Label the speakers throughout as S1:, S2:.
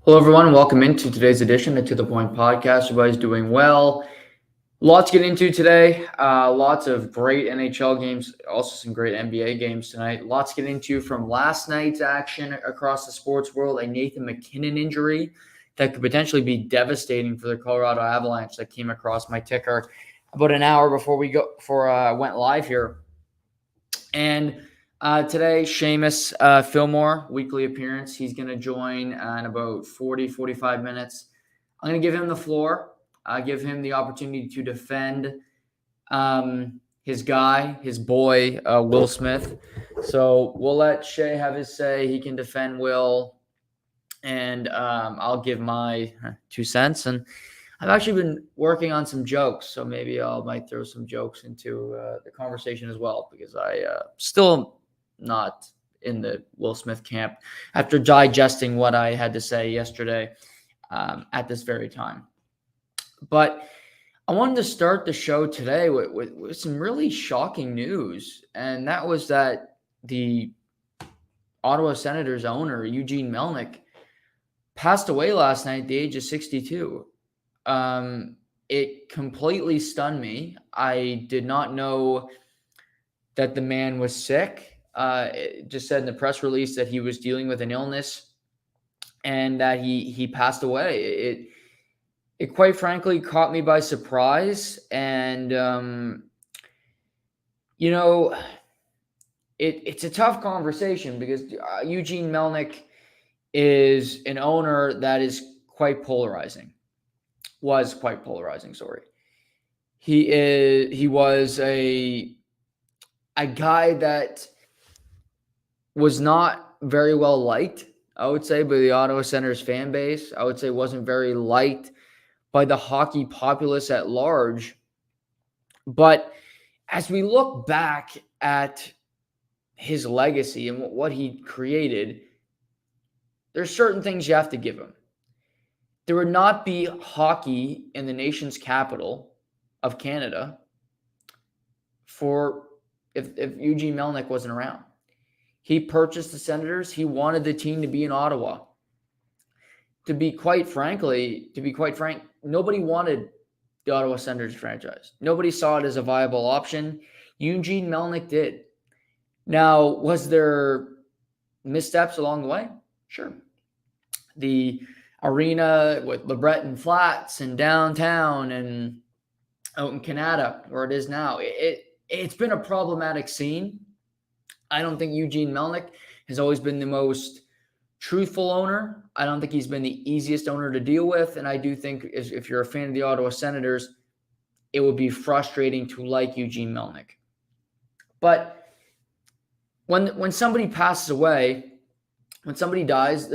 S1: Hello, everyone. Welcome into today's edition of To The Point podcast. Everybody's doing well. Lots to get into today. Lots of great NHL games, also some great NBA games tonight. Lots to get into from last night's action across the sports world. A Nathan MacKinnon injury that could potentially be devastating for the Colorado Avalanche that came across my ticker about an hour before I went live here. And today, Shamus Fillmore, weekly appearance. He's going to join in about 45 minutes. I'm going to give him the floor, give him the opportunity to defend his guy, his boy, Will Smith. So we'll let Shay have his say. He can defend Will, and I'll give my 2 cents. And I've actually been working on some jokes, so maybe I might throw some jokes into the conversation as well, because I still not in the Will Smith camp after digesting what I had to say yesterday at this very time. But I wanted to start the show today with some really shocking news, and that was that the Ottawa Senators owner, Eugene Melnick, passed away last night at the age of 62. It completely stunned me. I did not know that the man was sick. It just said in the press release that he was dealing with an illness and that he passed away. It quite frankly caught me by surprise. And, it's a tough conversation because Eugene Melnick is an owner that is quite polarizing. Was quite polarizing, sorry. He was a guy that was not very well liked, I would say, by the Ottawa Senators fan base. I would say wasn't very liked by the hockey populace at large. But as we look back at his legacy and what he created, there's certain things you have to give him. There would not be hockey in the nation's capital of Canada if Eugene Melnick wasn't around. He purchased the Senators. He wanted the team to be in Ottawa. To be quite frank, nobody wanted the Ottawa Senators franchise. Nobody saw it as a viable option. Eugene Melnick did. Now, was there missteps along the way? Sure. The arena with LeBreton Flats and downtown and out in Canada, where it is now, it's been a problematic scene. I don't think Eugene Melnick has always been the most truthful owner. I don't think he's been the easiest owner to deal with. And I do think if you're a fan of the Ottawa Senators, it would be frustrating to like Eugene Melnick. But when somebody passes away, when somebody dies,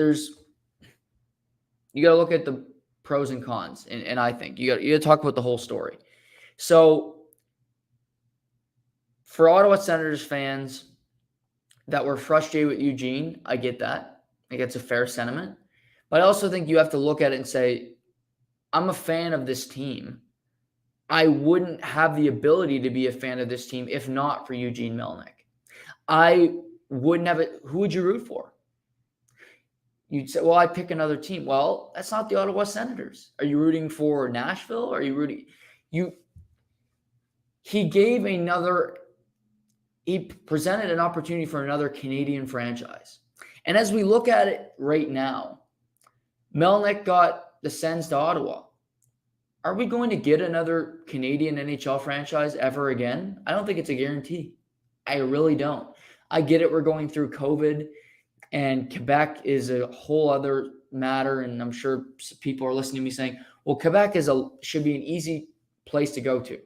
S1: you got to look at the pros and cons. And I think you got to talk about the whole story. So for Ottawa Senators fans that were frustrated with Eugene, I get that. I think it's a fair sentiment. But I also think you have to look at it and say, I'm a fan of this team. I wouldn't have the ability to be a fan of this team if not for Eugene Melnick. I wouldn't have it. Who would you root for? You'd say, well, I'd pick another team. Well, that's not the Ottawa Senators. Are you rooting for Nashville? Are you rooting? He presented an opportunity for another Canadian franchise. And as we look at it right now, Melnick got the Sens to Ottawa. Are we going to get another Canadian NHL franchise ever again? I don't think it's a guarantee. I really don't. I get it. We're going through COVID, and Quebec is a whole other matter. And I'm sure people are listening to me saying, well, Quebec should be an easy place to go to.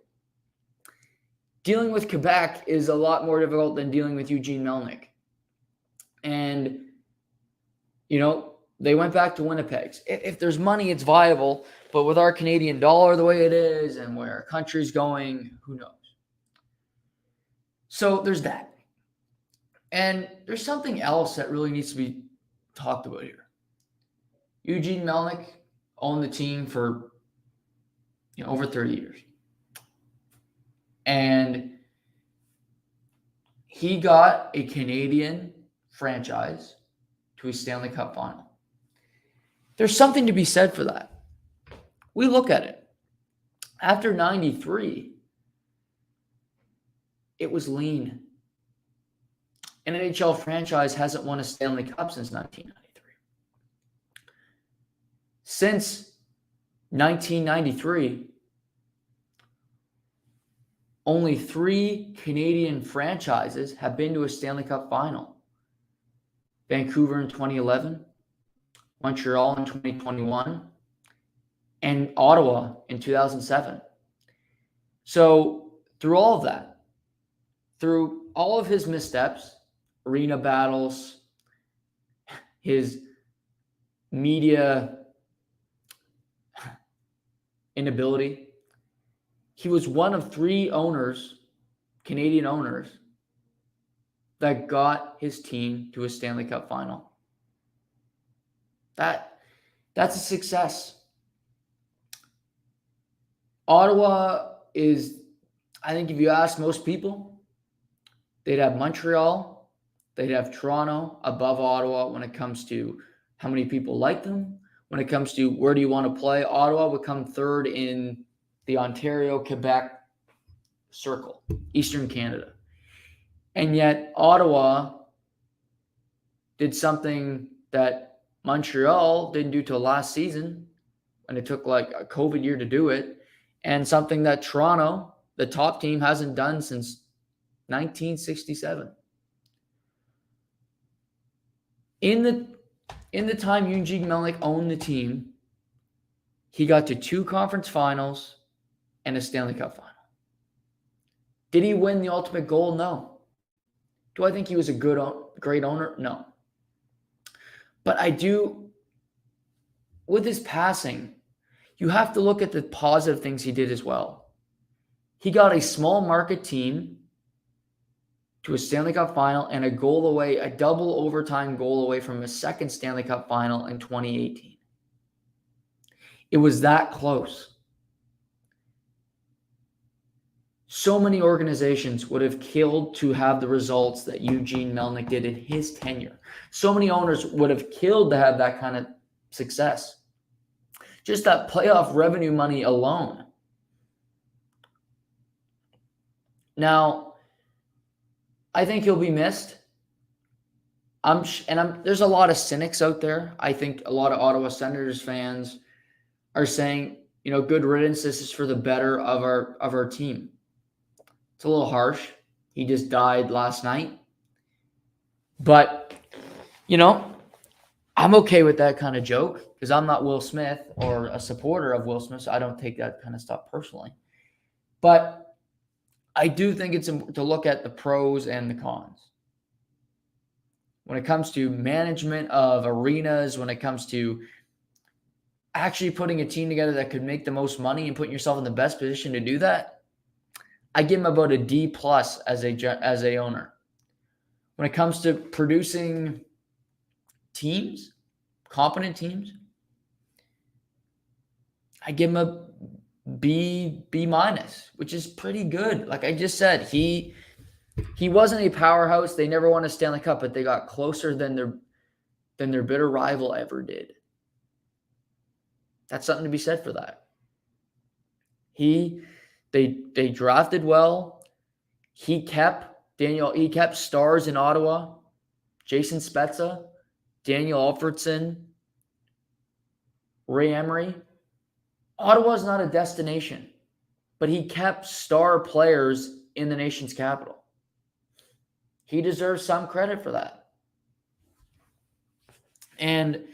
S1: Dealing with Quebec is a lot more difficult than dealing with Eugene Melnick. And, they went back to Winnipeg's. If there's money, it's viable. But with our Canadian dollar the way it is and where our country's going, who knows? So there's that. And there's something else that really needs to be talked about here. Eugene Melnick owned the team for over 30 years. And he got a Canadian franchise to a Stanley Cup final. There's something to be said for that. We look at it. After 93, it was lean. An NHL franchise hasn't won a Stanley Cup since 1993. Since 1993, only 3 Canadian franchises have been to a Stanley Cup final. Vancouver in 2011, Montreal in 2021, and Ottawa in 2007. So through all of that, through all of his missteps, arena battles, his media inability, he was one of 3 owners, Canadian owners, that got his team to a Stanley Cup final. That's a success. Ottawa is, I think if you ask most people, they'd have Montreal, they'd have Toronto above Ottawa when it comes to how many people like them. When it comes to where do you want to play, Ottawa would come third in the Ontario-Quebec circle, Eastern Canada. And yet Ottawa did something that Montreal didn't do till last season, and it took like a COVID year to do it, and something that Toronto, the top team, hasn't done since 1967. In the time Eugene Melnick owned the team, he got to 2 conference finals and a Stanley Cup final. Did he win the ultimate goal? No. Do I think he was a great owner? No. But I do, with his passing, you have to look at the positive things he did as well. He got a small market team to a Stanley Cup final and a double overtime goal away from a second Stanley Cup final in 2018. It was that close. So many organizations would have killed to have the results that Eugene Melnick did in his tenure. So many owners would have killed to have that kind of success. Just that playoff revenue money alone. Now, I think he'll be missed. There's a lot of cynics out there. I think a lot of Ottawa Senators fans are saying, good riddance. This is for the better of our team. It's a little harsh. He just died last night. But, I'm okay with that kind of joke because I'm not Will Smith or a supporter of Will Smith, so I don't take that kind of stuff personally. But I do think it's important to look at the pros and the cons. When it comes to management of arenas, when it comes to actually putting a team together that could make the most money and putting yourself in the best position to do that, I give him about a D+ as a owner. When it comes to producing teams, competent teams, I give him a B-, which is pretty good. Like I just said, he wasn't a powerhouse. They never won a Stanley Cup, but they got closer than their bitter rival ever did. That's something to be said for that. They drafted well. He kept stars in Ottawa, Jason Spezza, Daniel Alfredson, Ray Emery. Ottawa's not a destination, but he kept star players in the nation's capital. He deserves some credit for that. And,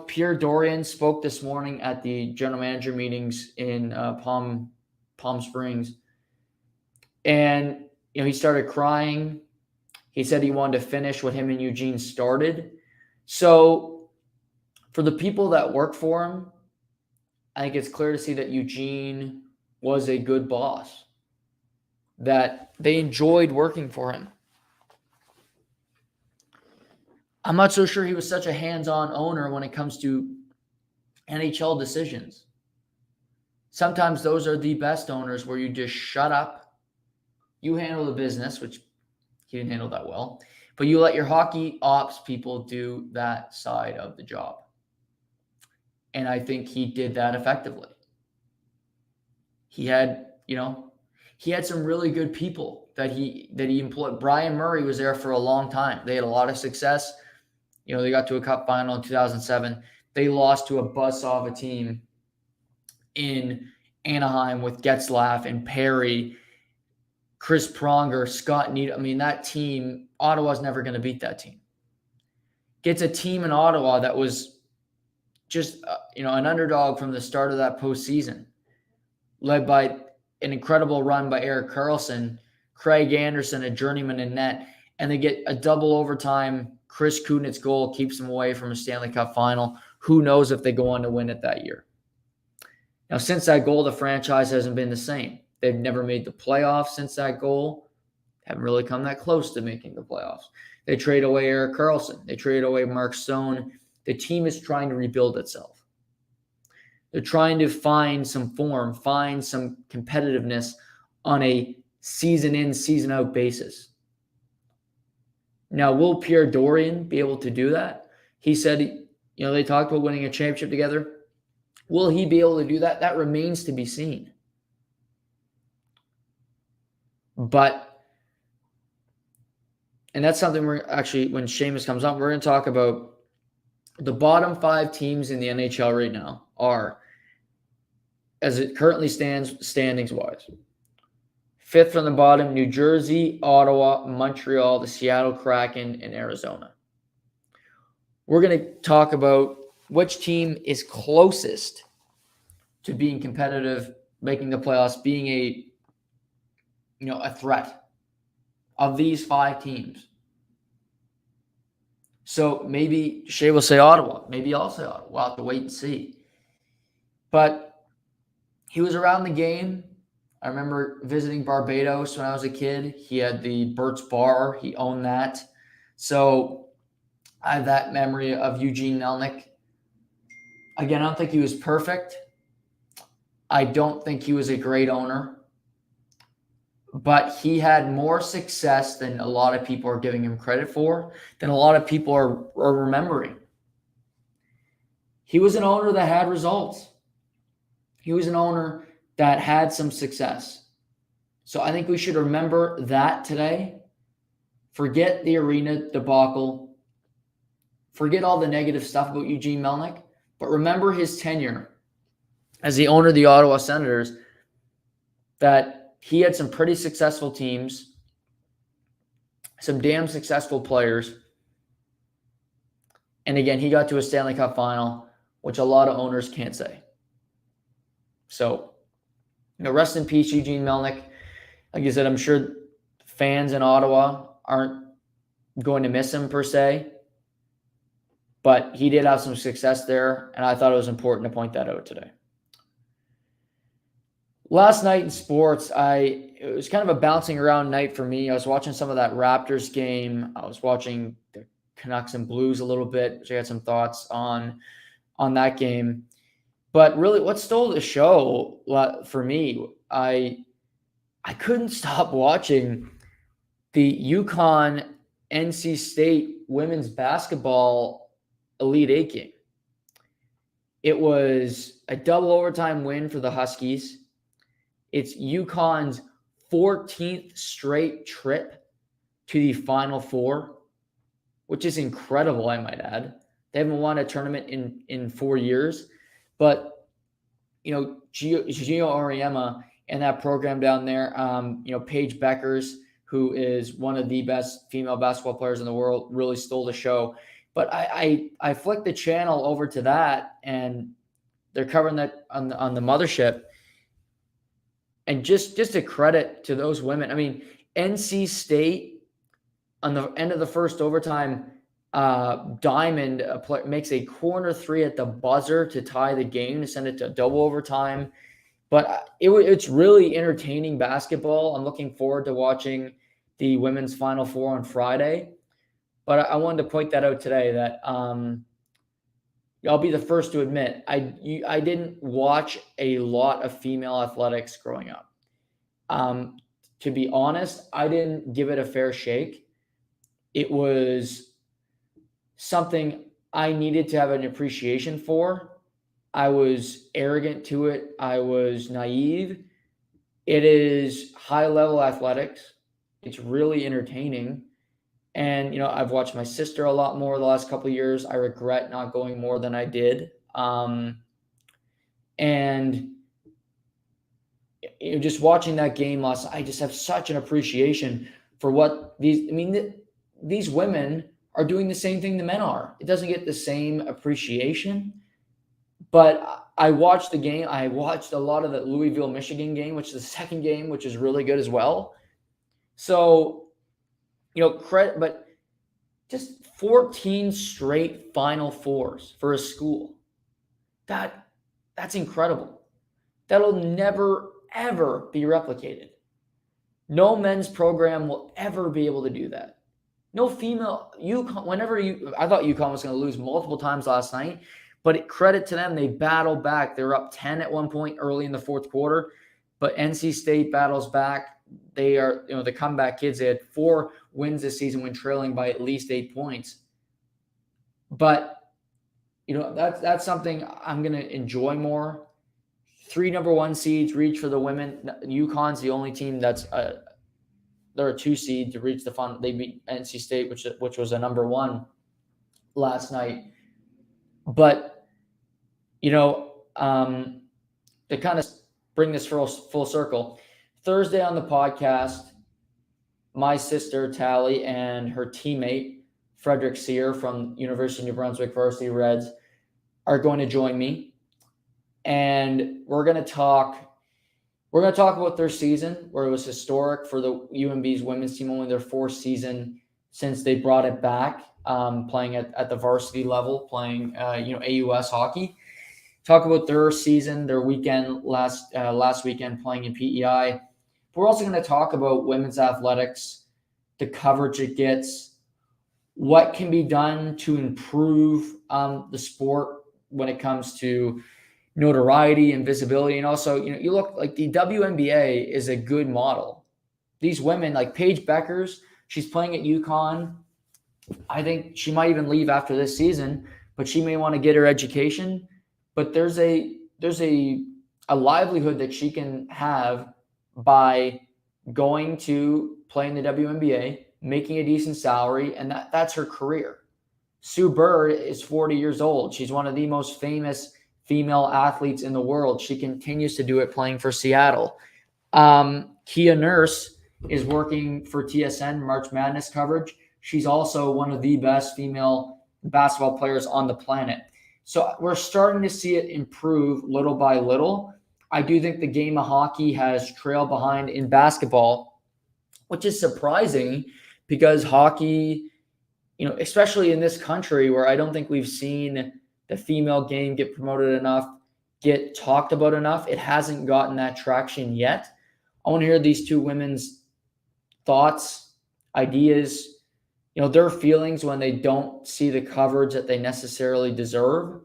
S1: Pierre Dorian spoke this morning at the general manager meetings in Palm Springs. And, he started crying. He said he wanted to finish what him and Eugene started. So for the people that work for him, I think it's clear to see that Eugene was a good boss, that they enjoyed working for him. I'm not so sure he was such a hands-on owner when it comes to NHL decisions. Sometimes those are the best owners where you just shut up, you handle the business, which he didn't handle that well, but you let your hockey ops people do that side of the job. And I think he did that effectively. He had some really good people that he employed. Brian Murray was there for a long time. They had a lot of success. They got to a cup final in 2007. They lost to a buzzsaw of a team in Anaheim with Getzlaf and Perry, Chris Pronger, Scott Needham. I mean, that team, Ottawa's never going to beat that team. Gets a team in Ottawa that was just an underdog from the start of that postseason, led by an incredible run by Erik Karlsson, Craig Anderson, a journeyman in net, and they get a double overtime. Chris Kunitz goal keeps them away from a Stanley Cup final. Who knows if they go on to win it that year? Now, since that goal, the franchise hasn't been the same. They've never made the playoffs since that goal. Haven't really come that close to making the playoffs. They trade away Erik Karlsson. They trade away Mark Stone. The team is trying to rebuild itself. They're trying to find some form, find some competitiveness on a season in, season out basis. Now, will Pierre Dorian be able to do that? He said, they talked about winning a championship together. Will he be able to do that? That remains to be seen. And that's something we're actually, when Shamus comes on, we're going to talk about the bottom 5 teams in the NHL right now are, as it currently stands, standings-wise. 5th from the bottom, New Jersey, Ottawa, Montreal, the Seattle Kraken, and Arizona. We're going to talk about which team is closest to being competitive, making the playoffs, being a threat of these 5 teams. So maybe Shay will say Ottawa. Maybe I'll say Ottawa. We'll have to wait and see. But he was around the game. I remember visiting Barbados when I was a kid. He had the Burt's Bar. He owned that. So I have that memory of Eugene Melnick. Again, I don't think he was perfect. I don't think he was a great owner. But he had more success than a lot of people are giving him credit for, than a lot of people are remembering. He was an owner that had results. He was an owner that had some success. So I think we should remember that today. Forget the arena debacle. Forget all the negative stuff about Eugene Melnick. But remember his tenure as the owner of the Ottawa Senators, that he had some pretty successful teams, some damn successful players. And again, he got to a Stanley Cup final, which a lot of owners can't say. So, rest in peace, Eugene Melnick. Like I said, I'm sure fans in Ottawa aren't going to miss him per se. But he did have some success there, and I thought it was important to point that out today. Last night in sports, it was kind of a bouncing around night for me. I was watching some of that Raptors game. I was watching the Canucks and Blues a little bit, which I had some thoughts on that game. But really, what stole the show for me, I couldn't stop watching the UConn NC State women's basketball Elite Eight game. It was a double overtime win for the Huskies. It's UConn's 14th straight trip to the Final Four, which is incredible, I might add. They haven't won a tournament in 4 years. But, Gio Auriemma and that program down there, Paige Beckers, who is one of the best female basketball players in the world, really stole the show. But I flicked the channel over to that, and they're covering that on the mothership. And just a credit to those women. I mean, NC State, on the end of the first overtime, Diamond makes a corner 3 at the buzzer to tie the game, to send it to double overtime. But it's really entertaining basketball. I'm looking forward to watching the women's Final Four on Friday. But I wanted to point that out today, that I'll be the first to admit, I didn't watch a lot of female athletics growing up. To be honest, I didn't give it a fair shake. It was something I needed to have an appreciation for. I was arrogant to it. I was naive. It is high-level athletics. It's really entertaining. And, I've watched my sister a lot more the last couple of years. I regret not going more than I did. And just watching that game last night, I just have such an appreciation for what these women are doing the same thing the men are. It doesn't get the same appreciation, but I watched the game. I watched a lot of the Louisville, Michigan game, which is the second game, which is really good as well. So, credit, but just 14 straight Final Fours for a school. That's incredible. That'll never, ever be replicated. No men's program will ever be able to do that. No female, I thought UConn was going to lose multiple times last night, but credit to them, they battled back. They were up 10 at one point early in the fourth quarter, but NC State battles back. They are, the comeback kids. They had 4 wins this season when trailing by at least 8 points. But, that's something I'm going to enjoy more. 3 number 1 seeds reach for the women. UConn's the only team that's they're a 2 seed to reach the final. They beat NC State, which was a number 1 last night. But, to kind of bring this full circle, Thursday on the podcast, my sister Tally and her teammate Frederick Sear from University of New Brunswick Varsity Reds are going to join me, and we're going to talk about their season, where it was historic for the UNB's women's team, only their 4th season since they brought it back, playing at the varsity level, playing AUS hockey. Talk about their season, their weekend last weekend playing in PEI. But we're also going to talk about women's athletics, the coverage it gets, what can be done to improve the sport when it comes to notoriety and visibility. And also, you look like the WNBA is a good model. These women, like Paige Beckers, she's playing at UConn. I think she might even leave after this season, but she may want to get her education. But there's a livelihood that she can have by going to play in the WNBA, making a decent salary, and that's her career. Sue Bird is 40 years old. She's one of the most famous female athletes in the world. She continues to do it playing for Seattle. Kia Nurse is working for TSN March Madness coverage. She's also one of the best female basketball players on the planet. So we're starting to see it improve little by little. I do think the game of hockey has trailed behind in basketball, which is surprising because hockey, especially in this country where I don't think we've seen the female game get promoted enough, get talked about enough. It hasn't gotten that traction yet. I want to hear these 2 women's thoughts, ideas, their feelings when they don't see the coverage that they necessarily deserve.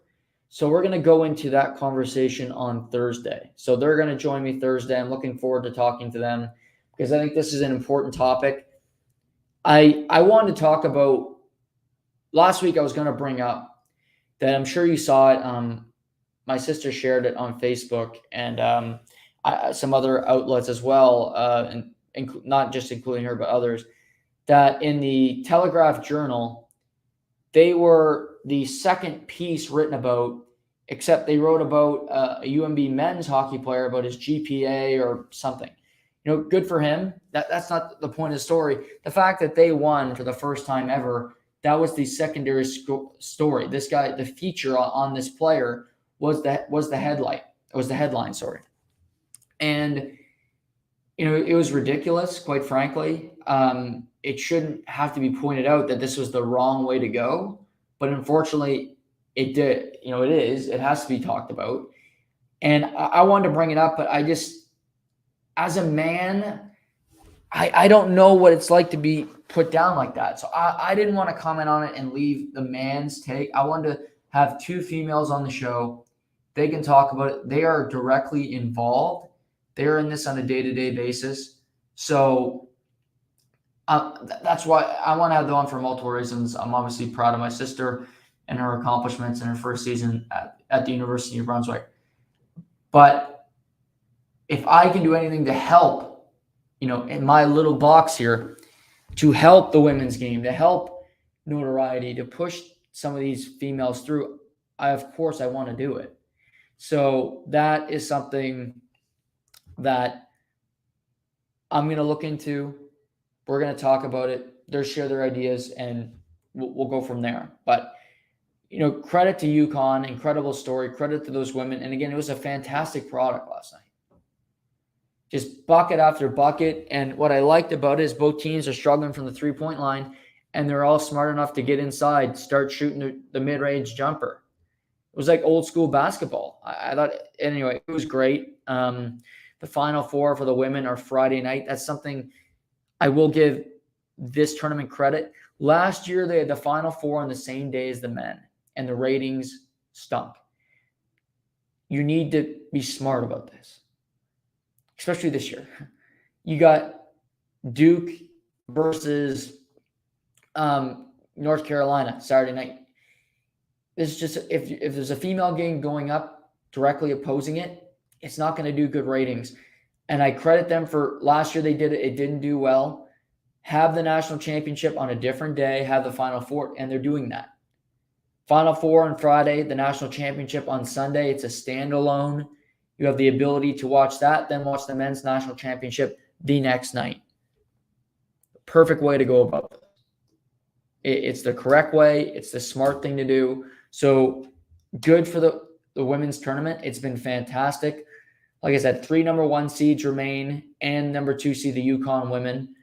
S1: So we're going to go into that conversation on Thursday. So they're going to join me Thursday. I'm looking forward to talking to them because I think this is an important topic. I wanted to talk about, last week I was going to bring up that I'm sure you saw it. My sister shared it on Facebook and some other outlets as well, and not just including her, but others, that in the Telegraph Journal, they were the second piece written about, except they wrote about a UNB men's hockey player, about his GPA or something. Good for him. That's not the point of the story. The fact that they won for the first time ever, that was the secondary story. This guy, the feature on this player was the headline, sorry. And, it was ridiculous, quite frankly. It shouldn't have to be pointed out that this was the wrong way to go. But unfortunately, it did. It has to be talked about. And I wanted to bring it up, but I just, as a man, I don't know what it's like to be put down like that. So I didn't want to comment on it and leave the man's take. I wanted to have 2 females on the show. They can talk about it. They are directly involved. They're in this on a day-to-day basis. So that's why I want to have them on for multiple reasons. I'm obviously proud of my sister and her accomplishments in her first season at at the University of Brunswick. But if I can do anything to help, in my little box here, to help the women's game, to help notoriety, to push some of these females through, of course I want to do it. So that is something that I'm going to look into. We're going to talk about it. They'll share their ideas, and we'll go from there. But, credit to UConn, incredible story, credit to those women. And again, it was a fantastic product last night. Just bucket after bucket. And what I liked about it is both teams are struggling from the three-point line, and they're all smart enough to get inside, start shooting the mid-range jumper. It was like old school basketball. I thought, anyway, it was great. The Final Four for the women are Friday night. That's something I will give this tournament credit. Last year, they had the Final Four on the same day as the men, and the ratings stunk. You need to be smart about this, especially this year. You got Duke versus North Carolina Saturday night. It's just, if there's a female game going up directly opposing it, it's not going to do good ratings. And I credit them for last year they did it. It didn't do well. Have the national championship on a different day, have the Final Four, and they're doing that. Final Four on Friday, the national championship on Sunday. It's a standalone. You have the ability to watch that, then watch the men's national championship the next night. Perfect way to go about it. It's the correct way. It's the smart thing to do. So good for the women's tournament. It's been fantastic. Like I said, 3 number 1 seeds remain and number 2 seed the UConn women.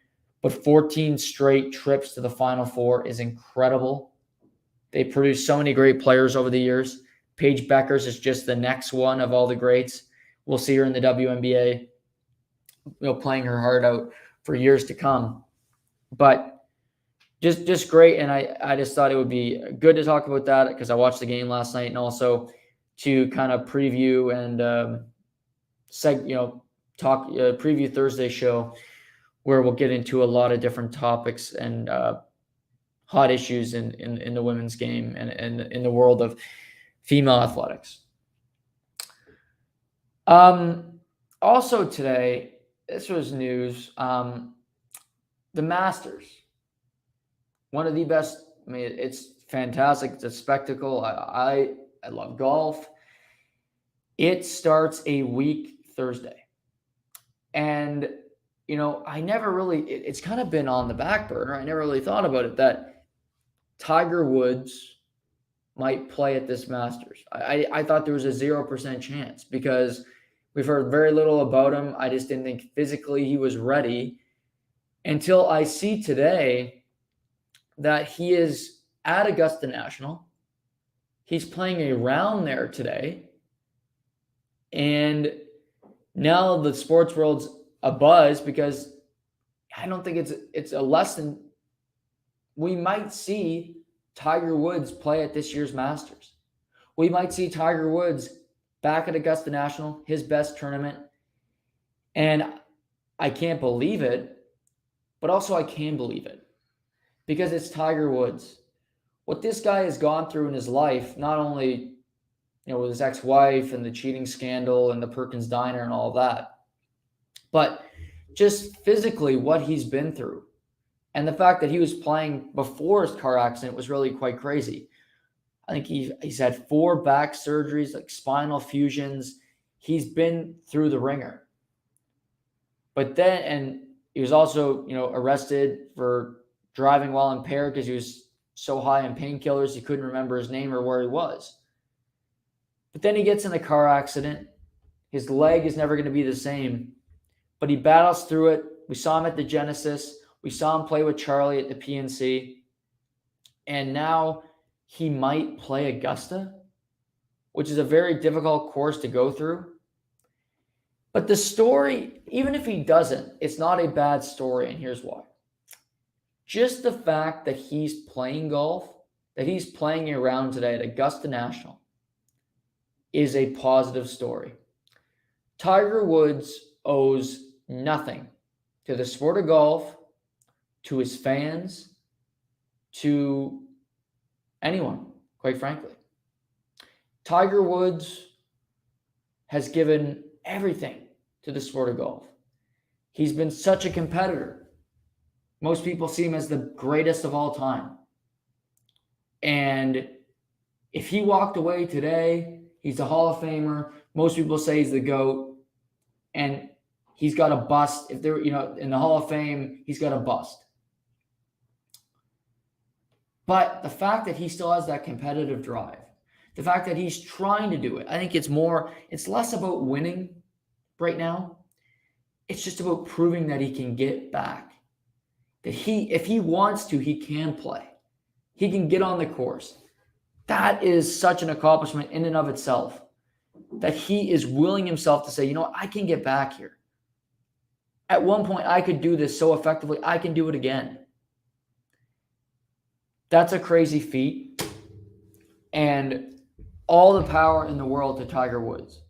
S1: But 14 straight trips to the Final Four is incredible. They produced so many great players over the years. Paige Beckers is just the next one of all the greats. We'll see her in the WNBA, playing her heart out for years to come. But just great, and I just thought it would be good to talk about that because I watched the game last night, and also to kind of preview and preview Thursday's show, where we'll get into a lot of different topics and hot issues in the women's game and in the world of female athletics. Also today, this was news. The Masters, one of the best. I mean, it's fantastic. It's a spectacle. I love golf. It starts a week Thursday, and I never really. It's kind of been on the back burner. I never really thought about it that Tiger Woods might play at this Masters. I thought there was a 0% chance because we've heard very little about him. I just didn't think physically he was ready until I see today that he is at Augusta National. He's playing a round there today. And now the sports world's abuzz because I don't think it's a lesson. We might see Tiger Woods play at this year's Masters. We might see Tiger Woods back at Augusta National, his best tournament. And I can't believe it, but also I can believe it because it's Tiger Woods. What this guy has gone through in his life, not only with his ex-wife and the cheating scandal and the Perkins Diner and all that, but just physically what he's been through. And the fact that he was playing before his car accident was really quite crazy. I think he's had 4 back surgeries, like spinal fusions. He's been through the ringer. But then, and he was also, arrested for driving while impaired because he was so high on painkillers he couldn't remember his name or where he was. But then he gets in a car accident. His leg is never going to be the same. But he battles through it. We saw him at the Genesis. We saw him play with Charlie at the PNC. And now he might play Augusta, which is a very difficult course to go through. But the story, even if he doesn't, it's not a bad story, and here's why. Just the fact that he's playing golf, that he's playing a round today at Augusta National, is a positive story. Tiger Woods owes nothing to the sport of golf, to his fans, to anyone, quite frankly. Tiger Woods has given everything to the sport of golf. He's been such a competitor. Most people see him as the greatest of all time. And if he walked away today, he's a Hall of Famer. Most people say he's the GOAT. And he's got a bust. If they're, in the Hall of Fame, he's got a bust. But the fact that he still has that competitive drive, the fact that he's trying to do it, I think it's less about winning right now. It's just about proving that he can get back. That if he wants to, he can play. He can get on the course. That is such an accomplishment in and of itself. That he is willing himself to say, I can get back here. At one point, I could do this so effectively, I can do it again. That's a crazy feat. And all the power in the world to Tiger Woods.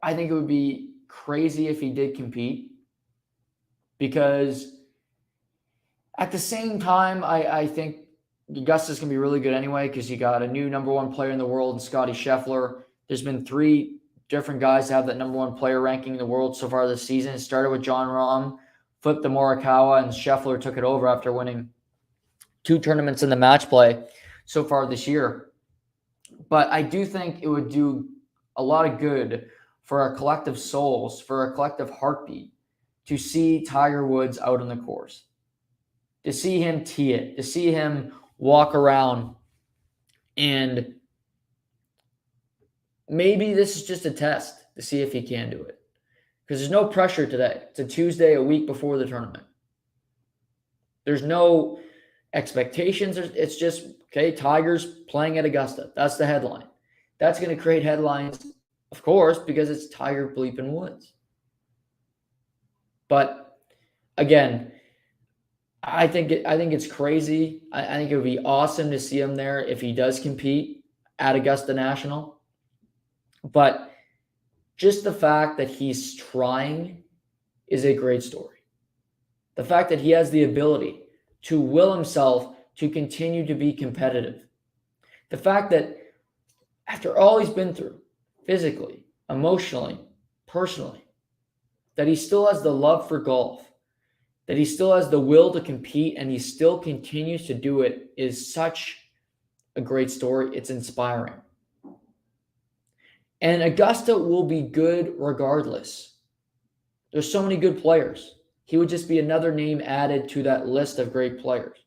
S1: I think it would be crazy if he did compete. Because at the same time, I think Augusta's going to be really good anyway because you got a new number one player in the world in Scotty Scheffler. There's been 3 different guys that have that number one player ranking in the world so far this season. It started with Jon Rahm, flipped to Morikawa, and Scheffler took it over after winning 2 tournaments in the match play so far this year. But I do think it would do a lot of good for our collective souls, for our collective heartbeat, to see Tiger Woods out on the course, to see him tee it, to see him walk around. And maybe this is just a test to see if he can do it. Because there's no pressure today. It's a Tuesday, a week before the tournament. There's no expectations. It's just, okay, Tiger's playing at Augusta. That's the headline. That's going to create headlines, of course, because it's Tiger bleeping Woods. But again, I think it's crazy. I think it would be awesome to see him there if he does compete at Augusta National. But just the fact that he's trying is a great story. The fact that he has the ability to will himself to continue to be competitive. The fact that after all he's been through, physically, emotionally, personally, that he still has the love for golf, that he still has the will to compete, and he still continues to do it is such a great story. It's inspiring. And Augusta will be good regardless. There's so many good players. He would just be another name added to that list of great players.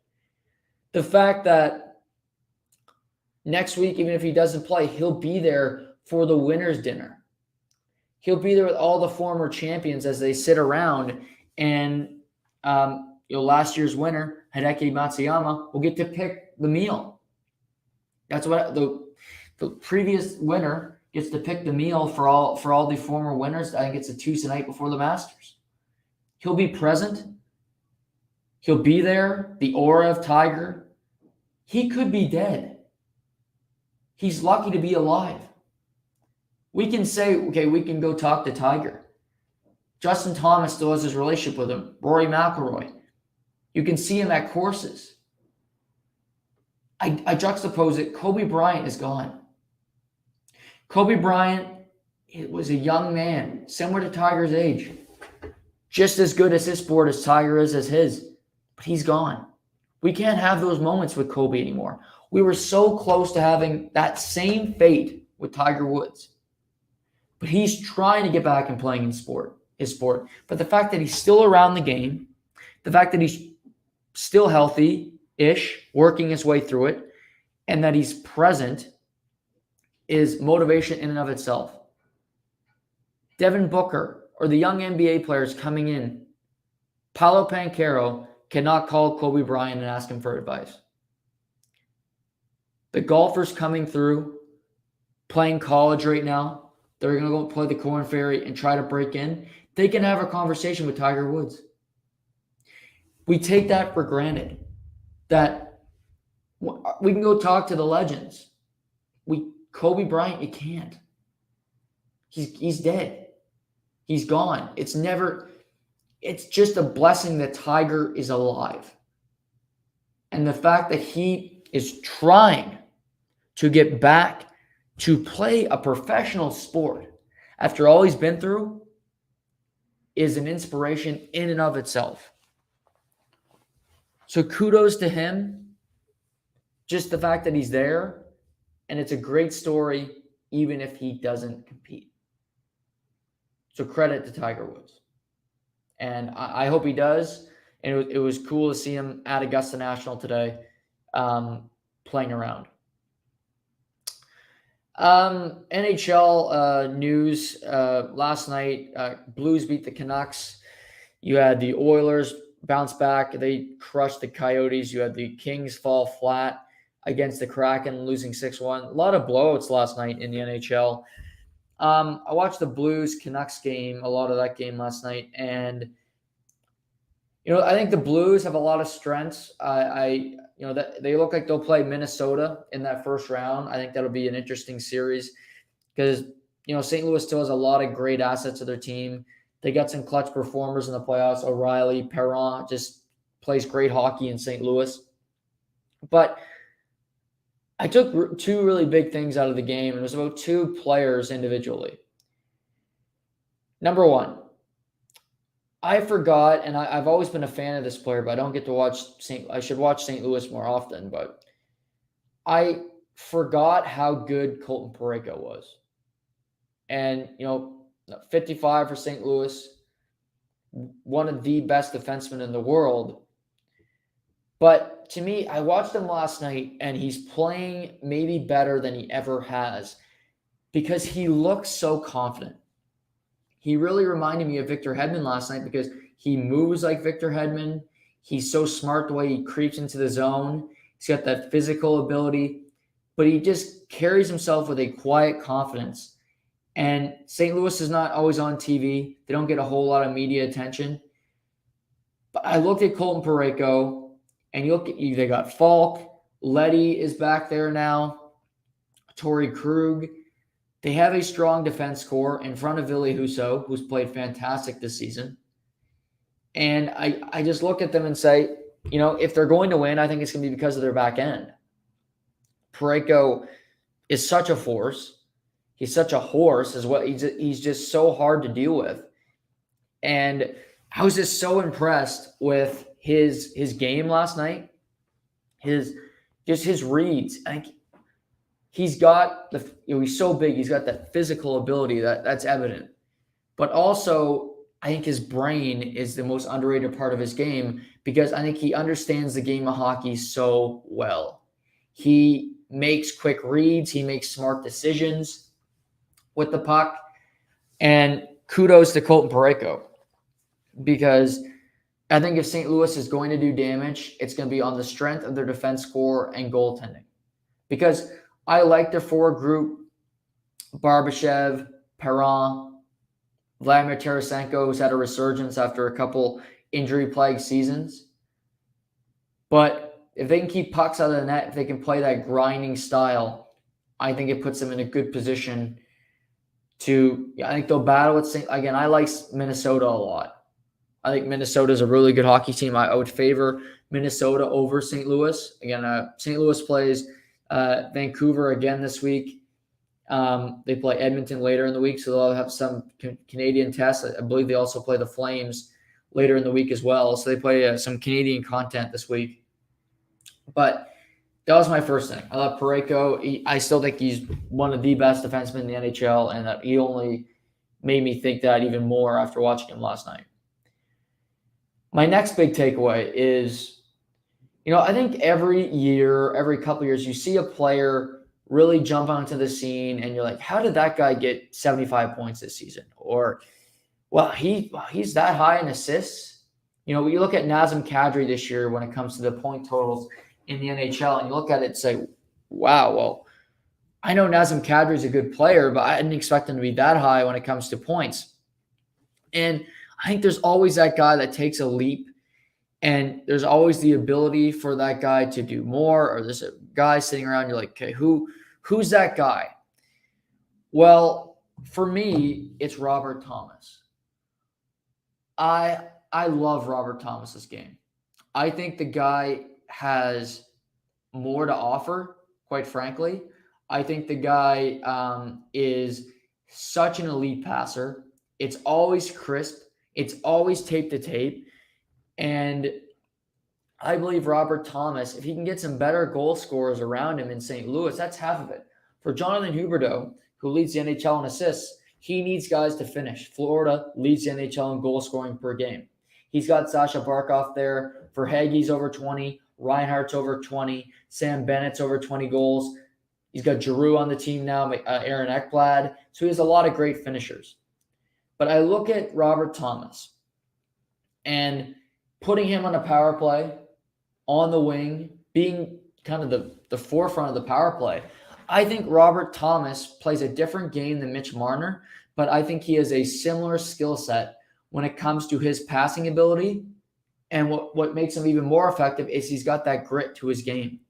S1: The fact that next week, even if he doesn't play, he'll be there for the winner's dinner. He'll be there with all the former champions as they sit around, and last year's winner, Hideki Matsuyama, will get to pick the meal. That's what the previous winner gets to pick the meal for all the former winners. I think it's a Tuesday night before the Masters. He'll be present. He'll be there. The aura of Tiger. He could be dead. He's lucky to be alive. We can say, okay, we can go talk to Tiger. Justin Thomas still has his relationship with him. Rory McIlroy. You can see him at courses. I juxtapose it. Kobe Bryant is gone. Kobe Bryant was a young man, similar to Tiger's age. Just as good as his sport as Tiger is as his. But he's gone. We can't have those moments with Kobe anymore. We were so close to having that same fate with Tiger Woods. But he's trying to get back and playing his sport. But the fact that he's still around the game, the fact that he's still healthy-ish, working his way through it, and that he's present is motivation in and of itself. Devin Booker or the young NBA players coming in, Paolo Banchero cannot call Kobe Bryant and ask him for advice. The golfers coming through, playing college right now, they're going to go play the Korn Ferry and try to break in. They can have a conversation with Tiger Woods. We take that for granted, that we can go talk to the legends. Kobe Bryant, you can't. He's dead. He's gone. It's just a blessing that Tiger is alive. And the fact that he is trying to get back to play a professional sport after all he's been through is an inspiration in and of itself. So kudos to him. Just the fact that he's there, and it's a great story even if he doesn't compete. So credit to Tiger Woods. And I hope he does. And it was cool to see him at Augusta National today playing around. NHL news. Last night, Blues beat the Canucks. You had the Oilers bounce back. They crushed the Coyotes. You had the Kings fall flat against the Kraken, losing 6-1. A lot of blowouts last night in the NHL. I watched the Blues-Canucks game, a lot of that game last night, and I think the Blues have a lot of strengths. They look like they'll play Minnesota in that first round. I think that'll be an interesting series because St. Louis still has a lot of great assets of their team. They got some clutch performers in the playoffs. O'Reilly, Perron just plays great hockey in St. Louis. But I took two really big things out of the game, and it was about two players individually. Number one, I forgot, and I've always been a fan of this player, but I don't get to watch I should watch St. Louis more often, but I forgot how good Colton Parayko was. And, 55 for St. Louis, one of the best defensemen in the world. But to me, I watched him last night, and he's playing maybe better than he ever has because he looks so confident. He really reminded me of Victor Hedman last night because he moves like Victor Hedman. He's so smart the way he creeps into the zone. He's got that physical ability, but he just carries himself with a quiet confidence. And St. Louis is not always on TV. They don't get a whole lot of media attention. But I looked at Colton Parayko, and they got Falk. Leddy is back there now. Torrey Krug. They have a strong defense core in front of Ville Husso, who's played fantastic this season. And I just look at them and say, if they're going to win, I think it's going to be because of their back end. Parayko is such a force. He's such a horse as well. He's just so hard to deal with. And I was just so impressed with his game last night. His reads. He's got he's so big. He's got that physical ability that's evident. But also, I think his brain is the most underrated part of his game because I think he understands the game of hockey so well. He makes quick reads. He makes smart decisions with the puck. And kudos to Colton Parayko because I think if St. Louis is going to do damage, it's going to be on the strength of their defense core and goaltending. Because I like their forward group, Barbashev, Perron, Vladimir Tarasenko, who's had a resurgence after a couple injury-plagued seasons. But if they can keep pucks out of the net, if they can play that grinding style, I think it puts them in a good position I think they'll battle with again, I like Minnesota a lot. I think Minnesota is a really good hockey team. I would favor Minnesota over St. Louis. Again, St. Louis plays Vancouver again this week. They play Edmonton later in the week, so they'll have some Canadian tests. I believe they also play the Flames later in the week as well. So they play some Canadian content this week. But that was my first thing. I love Parayko. I still think he's one of the best defensemen in the NHL, and that he only made me think that even more after watching him last night. My next big takeaway is, I think every year, every couple of years, you see a player really jump onto the scene and you're like, how did that guy get 75 points this season? Or, well, he's that high in assists. You look at Nazem Kadri this year when it comes to the point totals in the NHL, and you look at it and say, wow, well, I know Nazem Kadri is a good player, but I didn't expect him to be that high when it comes to points. And I think there's always that guy that takes a leap, and there's always the ability for that guy to do more, or there's a guy sitting around, you're like, okay, who's that guy? Well, for me, it's Robert Thomas. I love Robert Thomas's game. I think the guy has more to offer, quite frankly. I think the guy is such an elite passer. It's always crisp. It's always tape to tape. And I believe Robert Thomas, if he can get some better goal scorers around him in St. Louis, that's half of it. For Jonathan Huberdeau, who leads the NHL in assists, he needs guys to finish. Florida leads the NHL in goal scoring per game. He's got Sasha Barkov there. Verhaeghe's over 20. Reinhardt's over 20. Sam Bennett's over 20 goals. He's got Giroux on the team now, Aaron Ekblad. So he has a lot of great finishers. But I look at Robert Thomas and putting him on a power play, on the wing, being kind of the forefront of the power play. I think Robert Thomas plays a different game than Mitch Marner, but I think he has a similar skill set when it comes to his passing ability. And what makes him even more effective is he's got that grit to his game.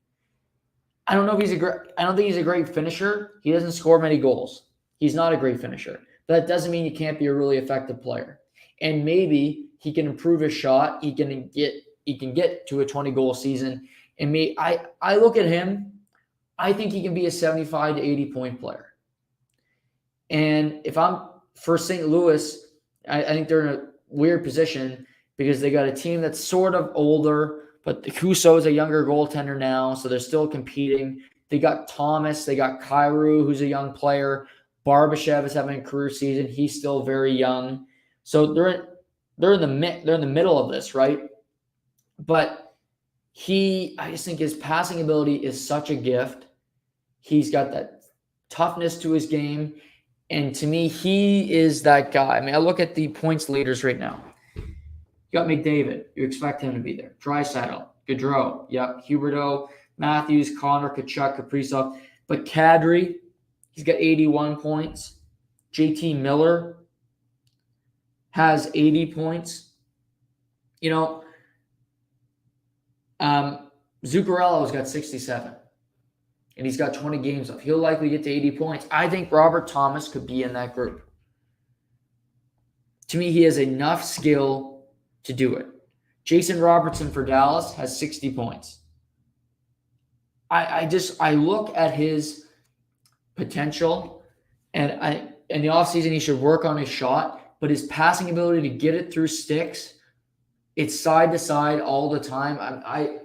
S1: I don't think he's a great finisher. He doesn't score many goals. He's not a great finisher. But that doesn't mean he can't be a really effective player. And maybe he can improve his shot. He can get to a 20-goal season. And I look at him, I think he can be a 75 to 80-point player. And if I'm for St. Louis, I think they're in a weird position because they got a team that's sort of older, but Husso is a younger goaltender now, so they're still competing. They got Thomas, they got Kyrie, who's a young player. Barbashev is having a career season. He's still very young. So they're in the middle of this, right? But I just think his passing ability is such a gift. He's got that toughness to his game. And to me, he is that guy. I mean, I look at the points leaders right now. You got McDavid. You expect him to be there. Draisaitl, Gaudreau, yep, Huberdeau, Matthews, Connor, Tkachuk, Kaprizov. But Kadri, he's got 81 points. JT Miller has 80 points. Zuccarello's got 67. And he's got 20 games left. He'll likely get to 80 points. I think Robert Thomas could be in that group. To me, he has enough skill to do it. Jason Robertson for Dallas has 60 points. I look at his potential, and in the offseason he should work on his shot, but his passing ability to get it through sticks, it's side to side all the time. I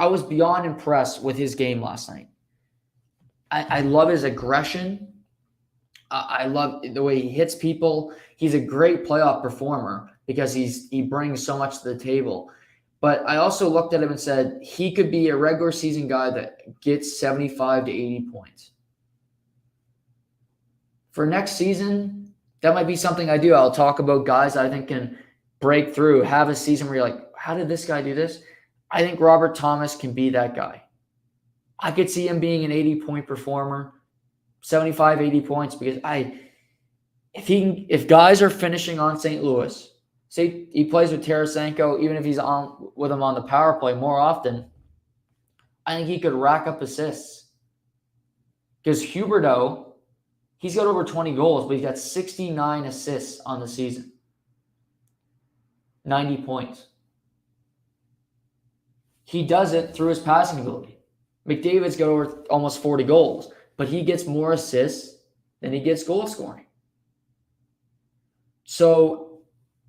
S1: was beyond impressed with his game last night. I love his aggression. I love the way he hits people. He's a great playoff performer because he brings so much to the table. But I also looked at him and said he could be a regular season guy that gets 75 to 80 points. For next season, that might be something I do. I'll talk about guys I think can break through, have a season where you're like, how did this guy do this? I think Robert Thomas can be that guy. I could see him being an 80-point performer, 75, 80 points, because if guys are finishing on St. Louis, say he plays with Tarasenko, even if he's on with him on the power play more often, I think he could rack up assists. Because Huberdeau, he's got over 20 goals, but he's got 69 assists on the season. 90 points. He does it through his passing ability. McDavid's got over almost 40 goals, but he gets more assists than he gets goal scoring. So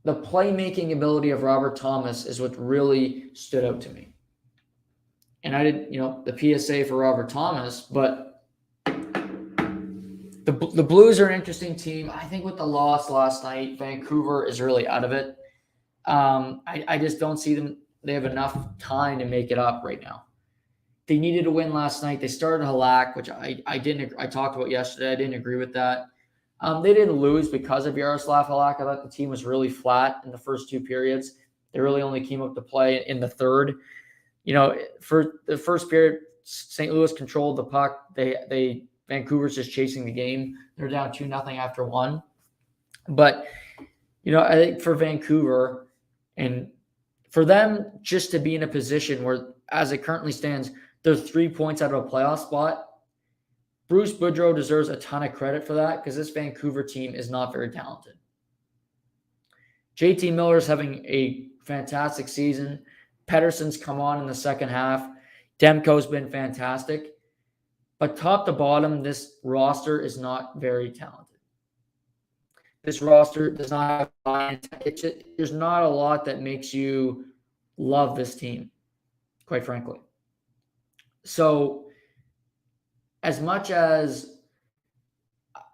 S1: the playmaking ability of Robert Thomas is what really stood out to me. And I did, the PSA for Robert Thomas, but the Blues are an interesting team. I think with the loss last night, Vancouver is really out of it. I just don't see them. They have enough time to make it up right now. They needed to win last night. They started Halak, which I talked about yesterday. I didn't agree with that. They didn't lose because of Yaroslav Halak. I thought the team was really flat in the first two periods. They really only came up to play in the third. For the first period, St. Louis controlled the puck. Vancouver's just chasing the game. They're down 2-0 after one. But, I think for Vancouver and for them just to be in a position where, as it currently stands, they're 3 points out of a playoff spot, Bruce Boudreau deserves a ton of credit for that because this Vancouver team is not very talented. JT Miller's having a fantastic season. Pettersson's come on in the second half. Demko's been fantastic. But top to bottom, this roster is not very talented. This roster does not have there's not a lot that makes you love this team, quite frankly. So as much as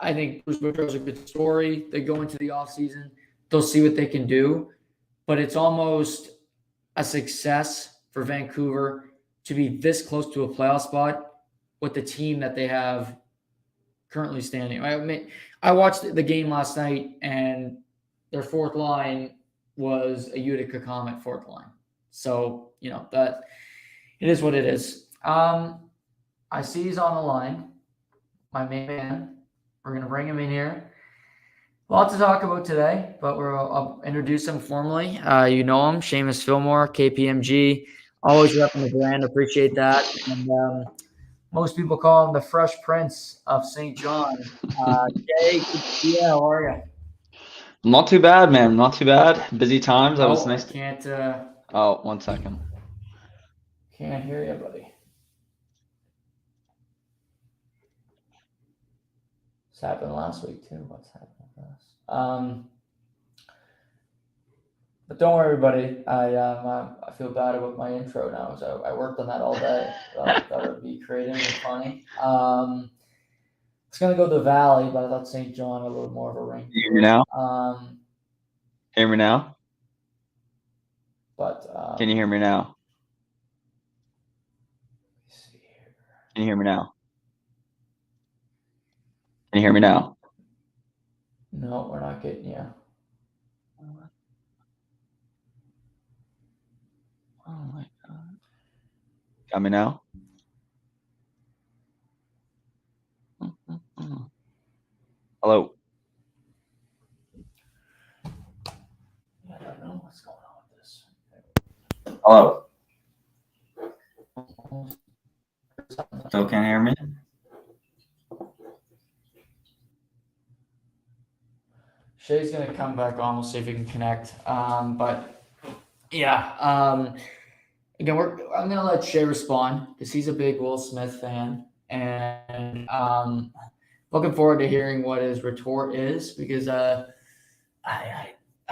S1: I think Bruce Boudreau's a good story, they go into the offseason, they'll see what they can do, but it's almost a success for Vancouver to be this close to a playoff spot with the team that they have currently standing. I watched the game last night, and their fourth line was a Utica Comet fourth line. So, that it is what it is. I see he's on the line, my main man. We're going to bring him in here. A lot to talk about today, but I'll introduce him formally. You know him, Shamus Fillmore, KPMG. Always repping the brand. Appreciate that. And most people call him the Fresh Prince of St. John. Jay, yeah, how are you?
S2: Not too bad, man. Not too bad. Busy times. That was nice.
S1: Can't.
S2: Oh, 1 second.
S1: Can't hear you, buddy. This happened last week too. What's happening with us? But don't worry, everybody. I feel bad about my intro now. So I worked on that all day. Thought it would be creative and funny. It's gonna go to the Valley, but I thought St. John a little more of a ring.
S2: You hear me now? Hear me now?
S1: But
S2: can you hear me now?
S1: Let me see here.
S2: Can you hear me now? Can you hear me now?
S1: No, we're not getting you.
S2: Oh my God. Got me now? Hello.
S1: I don't know what's going on with this.
S2: Hello. Still can't hear me?
S1: Shay's gonna come back on. We'll see if we can connect. But yeah. Again, I'm gonna let Shay respond because he's a big Will Smith fan, and looking forward to hearing what his retort is because I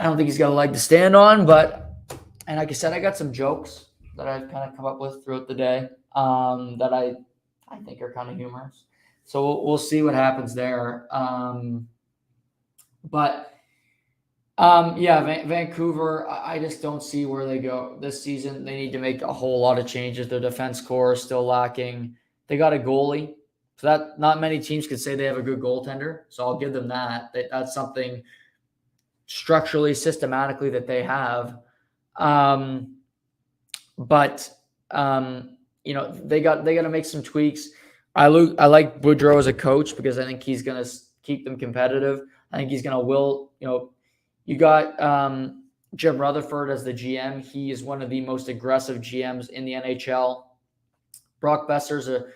S1: don't think he's got a leg to stand on. And like I said, I got some jokes that I've kind of come up with throughout the day that I think are kind of humorous. So we'll see what happens there. Vancouver, I just don't see where they go this season. They need to make a whole lot of changes. Their defense core is still lacking. They got a goalie. So that not many teams could say they have a good goaltender. So I'll give them that. That's something structurally, systematically that they have. They got to make some tweaks. I like Boudreau as a coach because I think he's going to keep them competitive. I think he's going to you got Jim Rutherford as the GM. He is one of the most aggressive GMs in the NHL. Brock Besser's a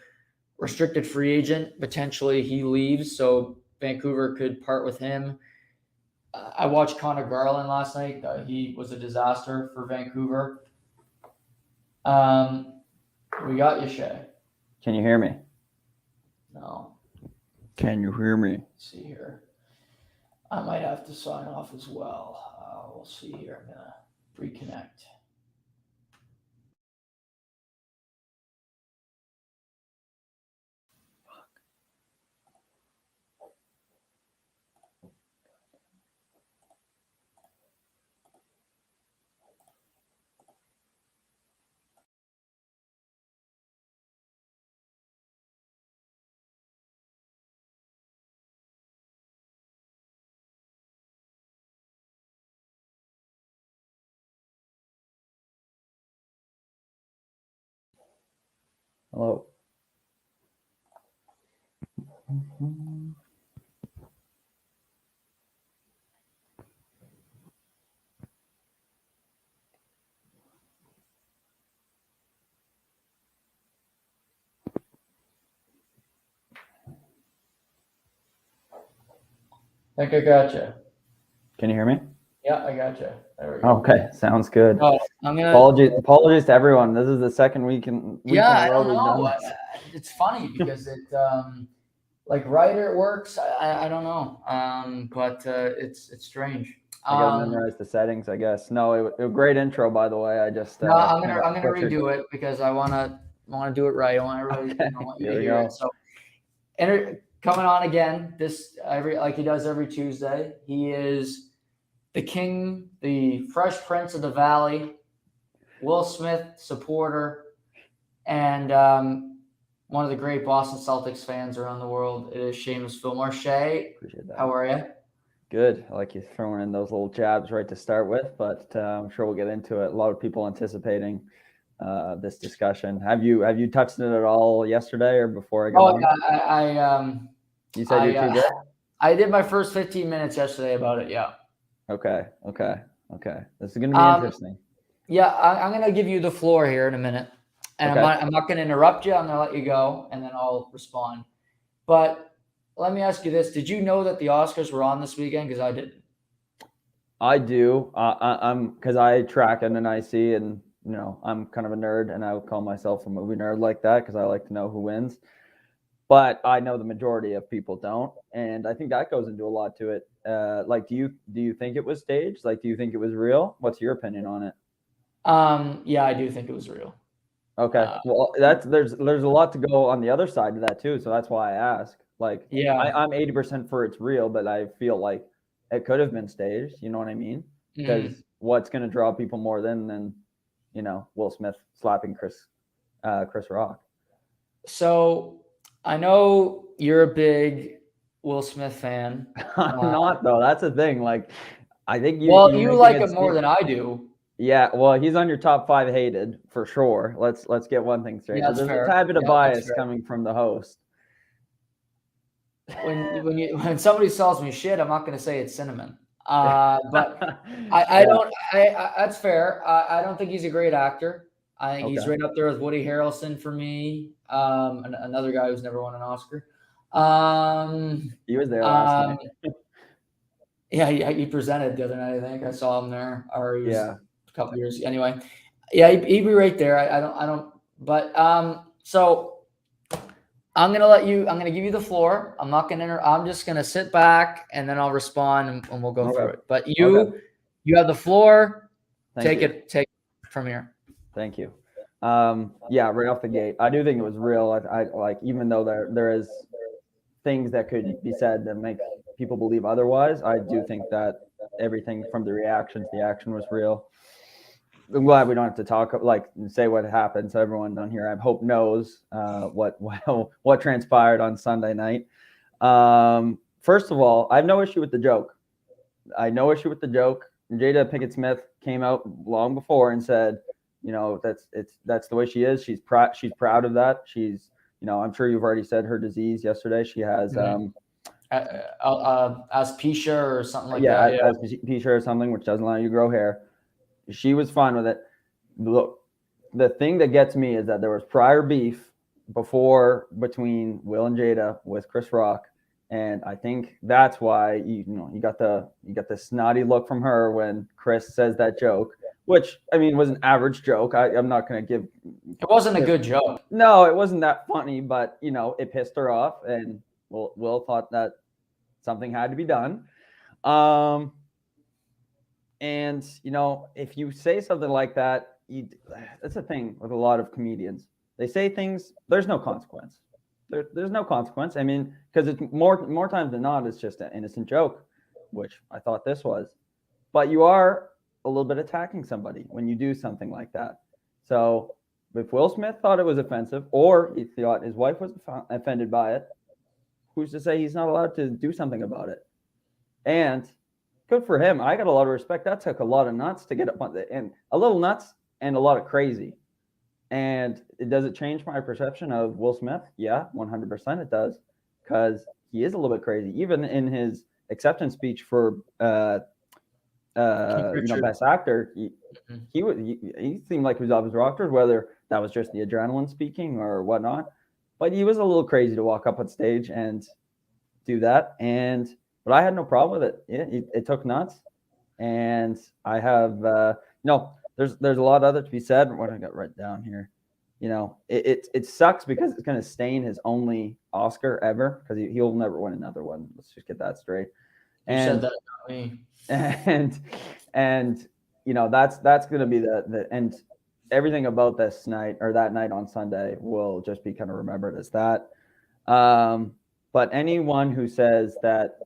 S1: restricted free agent. Potentially he leaves, so Vancouver could part with him. I watched Connor Garland last night. He was a disaster for Vancouver. We got you, Shay.
S2: Can you hear me?
S1: No.
S2: Can you hear me?
S1: Let's see here. I might have to sign off as well. We'll see here. I'm going to reconnect.
S2: Hello.
S1: I think I got you.
S2: Can you hear me?
S1: Yeah, I gotcha. There we go.
S3: Okay, sounds good.
S1: Oh, I'm gonna.
S3: Apologies to everyone. This is the second week in
S1: Yeah,
S3: a
S1: I
S3: row
S1: don't
S3: we've done
S1: know.
S3: this.
S1: It's funny because it like writer it works. I don't know. But it's strange.
S3: I gotta memorize the settings, I guess. No, it was a great intro, by the way. I just
S1: No, I'm gonna redo it because I wanna do it right. I want everybody,
S3: Okay,
S1: I want you
S3: here
S1: to
S3: we
S1: hear
S3: go.
S1: it. So, coming on again like he does every Tuesday. He is the king, the Fresh Prince of the Valley, Will Smith supporter, and one of the great Boston Celtics fans around the world. It is Shamus Fillmore. Shay,
S3: Appreciate that.
S1: how are you?
S3: Good. I like you throwing in those little jabs right to start with, but I'm sure we'll get into it. A lot of people anticipating this discussion. Have you touched it at all yesterday or before I got on?
S1: I
S3: You said you're too good?
S1: I did my first 15 minutes yesterday about it. Yeah.
S3: Okay. This is going to be interesting.
S1: Yeah, I'm going to give you the floor here in a minute, and
S3: Okay.
S1: I'm not going to interrupt you. I'm going to let you go, and then I'll respond. But let me ask you this: did you know that the Oscars were on this weekend? Because I didn't.
S3: I do. I'm because I track it and I see, and I'm kind of a nerd, and I would call myself a movie nerd like that because I like to know who wins. But I know the majority of people don't, and I think that goes into a lot to it. Like, do you think it was staged? Like, do you think it was real? What's your opinion on it?
S1: Yeah, I do think it was real.
S3: Okay. Well, there's a lot to go on the other side of that too. So that's why I ask. Like,
S1: Yeah.
S3: I'm 80% for it's real, but I feel like it could have been staged. You know what I mean? Because what's going to draw people more than Will Smith slapping Chris Rock?
S1: So I know you're a big Will Smith fan.
S3: I'm not though. That's the thing. Like, I think you
S1: like him more than I do.
S3: Yeah, well, he's on your top 5 hated for sure. Let's get one thing straight.
S1: Yeah,
S3: There's
S1: fair.
S3: a tad bit of bias coming from the host.
S1: When somebody sells me shit, I'm not going to say it's cinnamon. But I don't. That's fair. I don't think he's a great actor. I think he's right up there with Woody Harrelson for me. Another guy who's never won an Oscar.
S3: He was there last night.
S1: Yeah, he presented the other night. I think I saw him there, or he was a couple years. Anyway, yeah, he'd be right there. I don't. But so I'm gonna give you the floor. I'm not gonna. I'm just gonna sit back and then I'll respond and we'll go through it. But you have the floor. Take it from here.
S3: Thank you. Yeah, right off the gate, I do think it was real. I like, even though there is things that could be said that make people believe otherwise, I do think that everything from the reactions, the action was real. I'm glad we don't have to talk say what happened, so everyone down here, I hope, knows what transpired on Sunday night. First of all, I have no issue with the joke. Jada Pinkett Smith came out long before and said, that's the way she is. She's proud of that. She's, I'm sure you've already said her disease yesterday. She has
S1: alopecia or something like that.
S3: Yeah, alopecia or something, which doesn't allow you to grow hair. She was fine with it. Look, the thing that gets me is that there was prior beef between Will and Jada with Chris Rock, and I think that's why you got the snotty look from her when Chris says that joke, which, I mean, was an average joke. I'm not going to give.
S1: It wasn't a good joke.
S3: No, it wasn't that funny, but it pissed her off, and Will thought that something had to be done. And if you say something like that, that's the thing with a lot of comedians. They say things. There's no consequence. There's no consequence. I mean, because it's more times than not, it's just an innocent joke, which I thought this was. But you are a little bit attacking somebody when you do something like that. So if Will Smith thought it was offensive, or he thought his wife was offended by it, who's to say he's not allowed to do something about it? And good for him. I got a lot of respect. That took a lot of nuts to get up on it, and a little nuts and a lot of crazy. And does it change my perception of Will Smith? Yeah, 100% it does, because he is a little bit crazy. Even in his acceptance speech for Best Actor, he seemed like he was off his rockers, whether that was just the adrenaline speaking or whatnot. But he was a little crazy to walk up on stage and do that. But I had no problem with it. Yeah, it took nuts. And I have there's a lot other to be said. What I got right down here, it sucks because it's going to stain his only Oscar ever because he'll never win another one. Let's just get that straight.
S1: You said that, not me.
S3: And that's going to be the and everything about this night or that night on Sunday will just be kind of remembered as that. But anyone who says that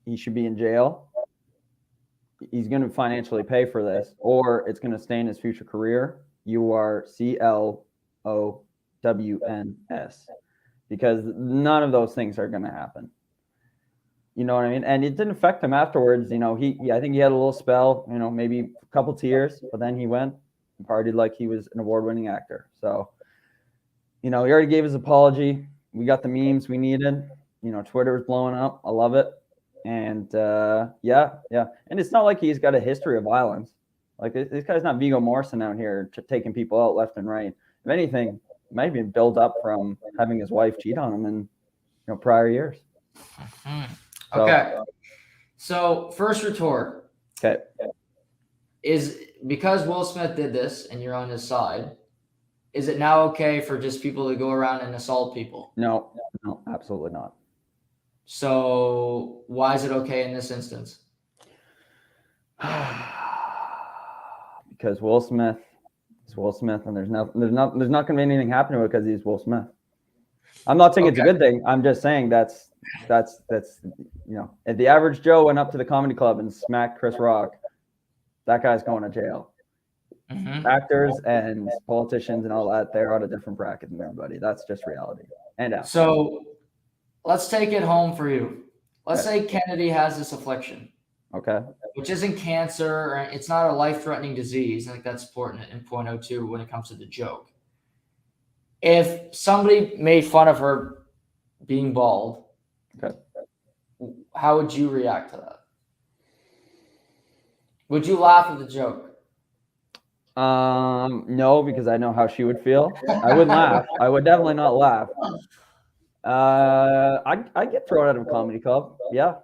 S3: he should be in jail, he's going to financially pay for this, or it's going to stain his future career, you are CLOWNS, because none of those things are going to happen. You know what I mean? And it didn't affect him afterwards. I think he had a little spell, maybe a couple tears, but then he went and partied like he was an award-winning actor. So, he already gave his apology. We got the memes we needed. Twitter is blowing up. I love it. And yeah. And it's not like he's got a history of violence. Like this guy's not Viggo Morrison out here taking people out left and right. If anything, it might be built up from having his wife cheat on him in prior years.
S1: Okay. So first retort.
S3: Okay.
S1: Is because Will Smith did this and you're on his side, is it now okay for just people to go around and assault people?
S3: No, absolutely not.
S1: So why is it okay in this instance?
S3: Because Will Smith is Will Smith, and there's not going to be anything happen to it because he's Will Smith. I'm not saying it's a good thing. I'm just saying that's if the average Joe went up to the comedy club and smacked Chris Rock, that guy's going to jail. Mm-hmm. Actors and politicians and all that, they're on a different bracket than everybody. That's just reality.
S1: So let's take it home for you. Let's say Kennedy has this affliction.
S3: Okay.
S1: Which isn't cancer, or it's not a life-threatening disease. I think that's important in point 02 when it comes to the joke. If somebody made fun of her being bald,
S3: okay,
S1: how would you react to that? Would you laugh at the joke?
S3: No, because I know how she would feel. I wouldn't laugh. I would definitely not laugh. I get thrown out of a comedy club. Yeah.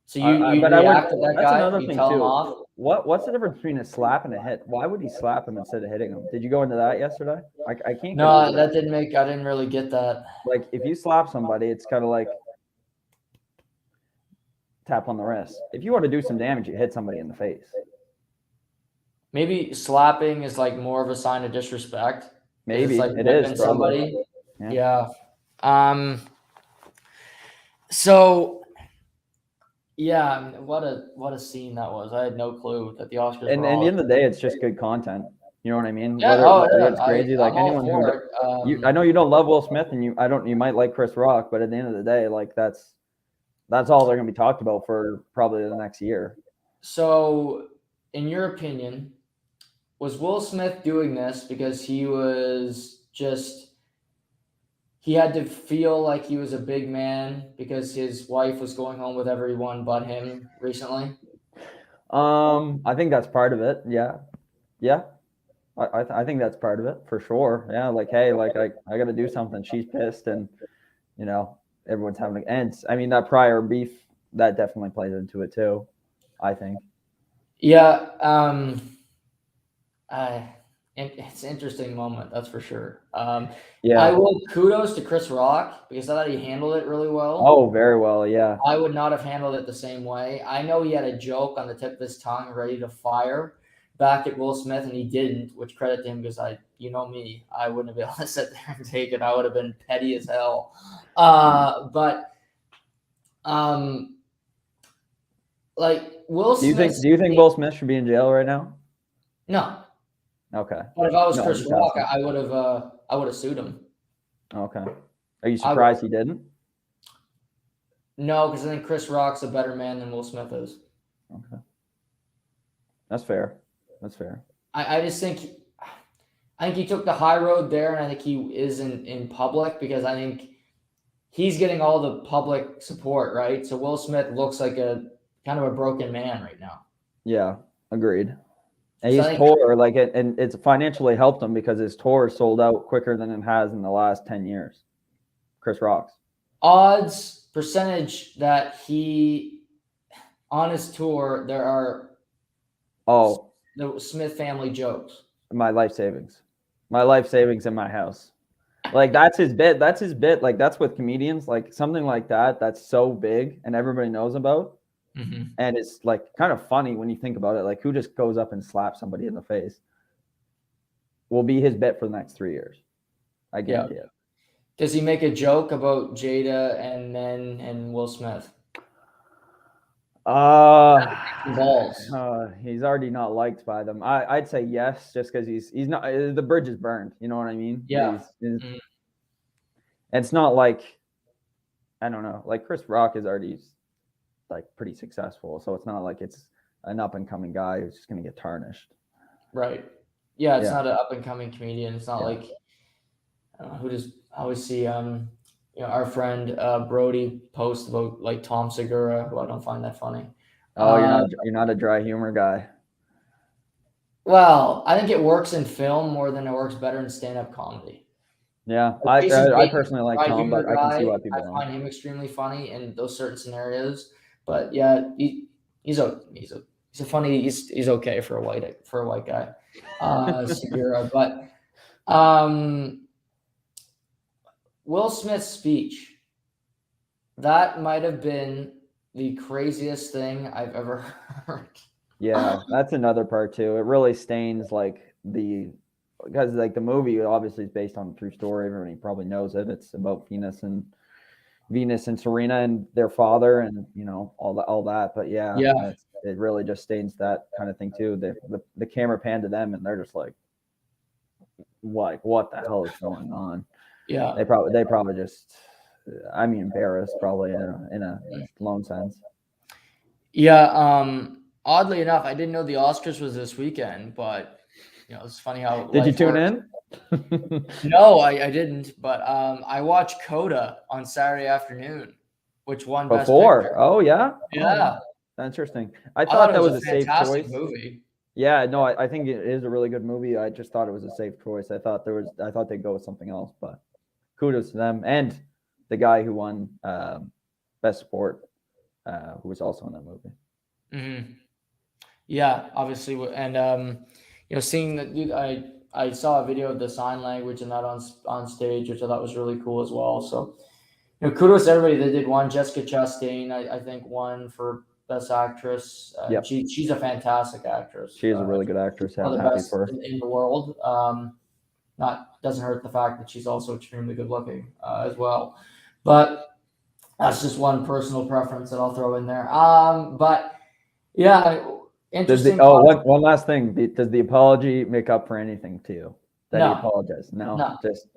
S1: So you react to that guy?
S3: That's another
S1: you
S3: thing
S1: tell
S3: too.
S1: Him off?
S3: What's the difference between a slap and a hit? Why would he slap him instead of hitting him? Did you go into that yesterday? I can't.
S1: No, I didn't really get that.
S3: Like if you slap somebody, it's kind of like tap on the wrist. If you want to do some damage, you hit somebody in the face.
S1: Maybe slapping is like more of a sign of disrespect.
S3: Maybe
S1: like
S3: it is.
S1: Somebody. Yeah. So. Yeah, I mean, what a scene that was. I had no clue that the Oscars.
S3: And at the end of the day, it's just good content. You know what I mean?
S1: Yeah,
S3: whether it's crazy, like anyone who I know you don't love Will Smith, and you might like Chris Rock, but at the end of the day, like that's all they're gonna be talked about for probably the next year.
S1: So, in your opinion, was Will Smith doing this because he had to feel like he was a big man because his wife was going home with everyone but him recently?
S3: I think that's part of it. Yeah. I think that's part of it for sure. Yeah. Like, hey, like I got to do something. She's pissed, and everyone's having. And I mean that prior beef that definitely plays into it too, I think.
S1: Yeah. It's an interesting moment, that's for sure.
S3: Yeah,
S1: I will kudos to Chris Rock because I thought he handled it really well.
S3: Oh, very well, yeah.
S1: I would not have handled it the same way. I know he had a joke on the tip of his tongue ready to fire back at Will Smith, and he didn't, which credit to him because me, I wouldn't have been able to sit there and take it. I would have been petty as hell. Like Will Smith.
S3: Do you think Will Smith should be in jail right now?
S1: No.
S3: Okay.
S1: But if I was Chris Rock, I would have sued him.
S3: Okay. Are you surprised he didn't?
S1: No, because I think Chris Rock's a better man than Will Smith is.
S3: Okay. That's fair.
S1: I just think he took the high road there, and I think he is in public because I think he's getting all the public support, right? So Will Smith looks like a kind of a broken man right now.
S3: Yeah, agreed. And his tour, and it's financially helped him because his tour sold out quicker than it has in the last 10 years. Chris Rock's
S1: odds percentage that he on his tour, there are the Smith family jokes.
S3: My life savings in my house. Like that's his bit. Like that's with comedians, like something like that. That's so big and everybody knows about.
S1: Mm-hmm.
S3: And it's like kind of funny when you think about it. Like who just goes up and slaps somebody in the face? Will be his bit for the next 3 years. I guarantee it.
S1: Does he make a joke about Jada and Will Smith? Balls.
S3: He's already not liked by them. I'd say yes, just because he's not. The bridge is burned. You know what I mean?
S1: Yeah.
S3: It's not like, I don't know. Like Chris Rock is already like pretty successful, so it's not like it's an up and coming guy who's just gonna get tarnished.
S1: Right. Yeah, it's not an up and coming comedian. It's not like I don't know who does. I always see our friend Brody post about like Tom Segura, who I don't find that funny.
S3: Oh, you're not a dry humor guy.
S1: Well, I think it works in film more than it works better in stand-up comedy.
S3: Yeah, I personally like Tom, but I can see why people don't.
S1: I find him extremely funny in those certain scenarios. But yeah, he's funny. He's okay for a white guy. Segura, but Will Smith's speech, that might have been the craziest thing I've ever heard.
S3: Yeah, that's another part too. It really stains because like the movie obviously is based on a true story. Everybody probably knows it. It's about Venus and Serena and their father, and all that. But yeah, it really just stains that kind of thing too. The camera panned to them, and they're just like what the hell is going on?
S1: Yeah,
S3: they probably just, embarrassed probably in a lone sense.
S1: Yeah. Oddly enough, I didn't know the Oscars was this weekend, but it's funny how.
S3: Did you tune in?
S1: No, I didn't. But I watched Coda on Saturday afternoon, which won
S3: before.
S1: Best Picture.
S3: Oh yeah,
S1: yeah.
S3: That's interesting. I thought that was a safe choice.
S1: Movie.
S3: Yeah, no, I think it is a really good movie. I just thought it was a safe choice. I thought they'd go with something else, but kudos to them and the guy who won Best Sport, who was also in that movie.
S1: Mm-hmm. Yeah, obviously, and seeing that, I saw a video of the sign language and that on stage, which I thought was really cool as well. So, kudos to everybody that did one. Jessica Chastain, I think, won for Best Actress.
S3: Yep.
S1: She's a fantastic actress.
S3: She is a really good actress.
S1: One of the best in the world. Doesn't hurt the fact that she's also extremely good looking as well. But that's just one personal preference that I'll throw in there. But yeah, interesting.
S3: One last thing. Does the apology make up for anything to you? He apologized? No, just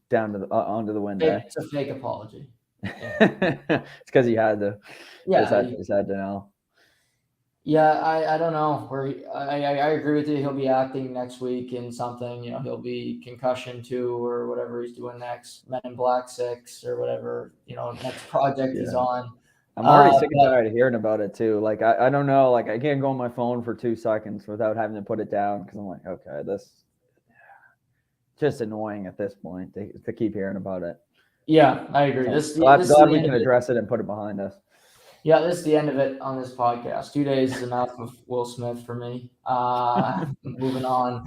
S3: down to onto the wind.
S1: It's a fake apology.
S3: Yeah. It's because he had to. Yeah, he had to know.
S1: Yeah, I don't know. I agree with you. He'll be acting next week in something. He'll be Concussion 2 or whatever he's doing next, Men in Black 6 or whatever. Next project he's on.
S3: I'm already sick and tired of hearing about it too. Like I don't know. Like I can't go on my phone for 2 seconds without having to put it down because I'm like, okay, this just annoying at this point to keep hearing about it.
S1: Yeah, I agree.
S3: Glad we can address it and put it behind us.
S1: Yeah, this is the end of it on this podcast. 2 days is enough of Will Smith for me. Moving on.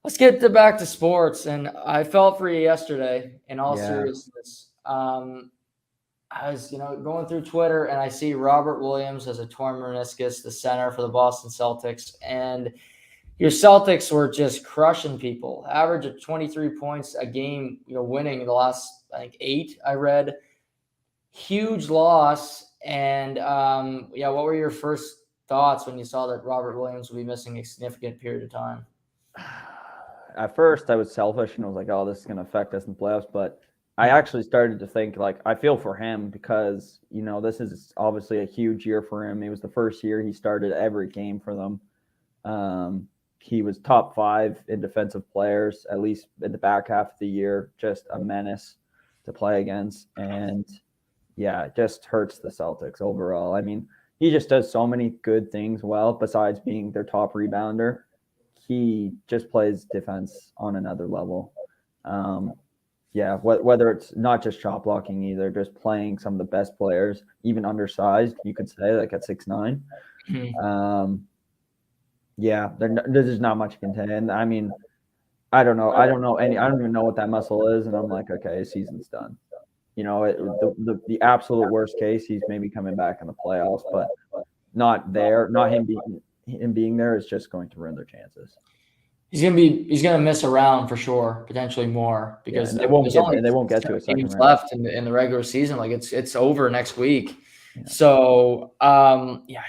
S1: Let's get back to sports. And I felt for you yesterday, in all seriousness. I was, going through Twitter, and I see Robert Williams has a torn meniscus, the center for the Boston Celtics. And your Celtics were just crushing people. Average of 23 points a game, winning the last, I think, 8 I read. Huge loss. And, what were your first thoughts when you saw that Robert Williams would be missing a significant period of time?
S3: At first, I was selfish, and I was like, oh, this is going to affect us in playoffs. But I actually started to think, like, I feel for him because, this is obviously a huge year for him. It was the first year he started every game for them. He was top 5 in defensive players, at least in the back half of the year, just a menace to play against. And yeah, it just hurts the Celtics overall. I mean, he just does so many good things well, besides being their top rebounder. He just plays defense on another level. Yeah, whether it's not just shot blocking either, just playing some of the best players, even undersized, you could say, like at 6'9". Yeah, there's just not much content. And I mean, I don't know. I don't even know what that muscle is, and I'm like, okay, his season's done. The absolute worst case, he's maybe coming back in the playoffs, but not there. Not him being there is just going to ruin their chances.
S1: He's gonna miss a round for sure, potentially more, because
S3: they won't get to a second
S1: games
S3: round
S1: left in the regular season. Like it's over next week.
S3: Yeah.
S1: So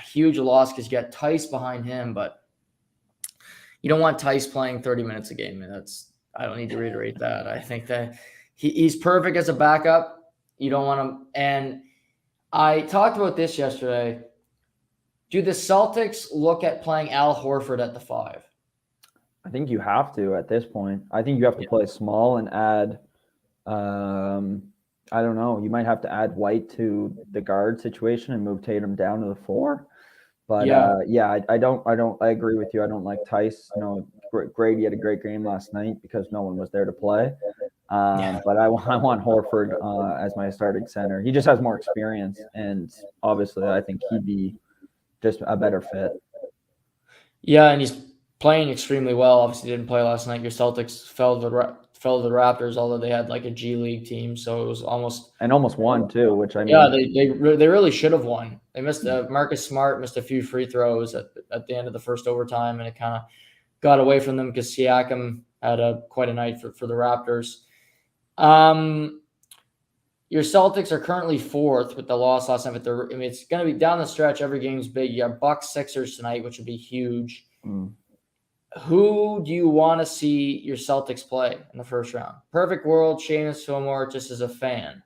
S1: huge loss because you got Tice behind him, but you don't want Tice playing 30 minutes a game. I don't need to reiterate that. I think that he's perfect as a backup. You don't want him. And I talked about this yesterday. Do the Celtics look at playing Al Horford at the 5?
S3: I think you have to at this point. I think you have to play small and add. I don't know. You might have to add White to the guard situation and move Tatum down to the 4. But I agree with you. I don't like Tice. Grady had a great game last night because no one was there to play. But I want Horford as my starting center. He just has more experience, and obviously I think he'd be just a better fit.
S1: Yeah, and he's playing extremely well. Obviously, didn't play last night. Your Celtics fell to the Raptors, although they had like a G League team, so it was almost
S3: won too. Which I mean,
S1: yeah, they really should have won. They missed Marcus Smart missed a few free throws at the end of the first overtime, and it kind of got away from them because Siakam had quite a night for the Raptors. Your Celtics are currently 4th with the loss last night. But it's going to be down the stretch. Every game's big. You have Bucks Sixers tonight, which would be huge. Who do you want to see your Celtics play in the first round? Perfect world, Shamus Fillmore, just as a fan.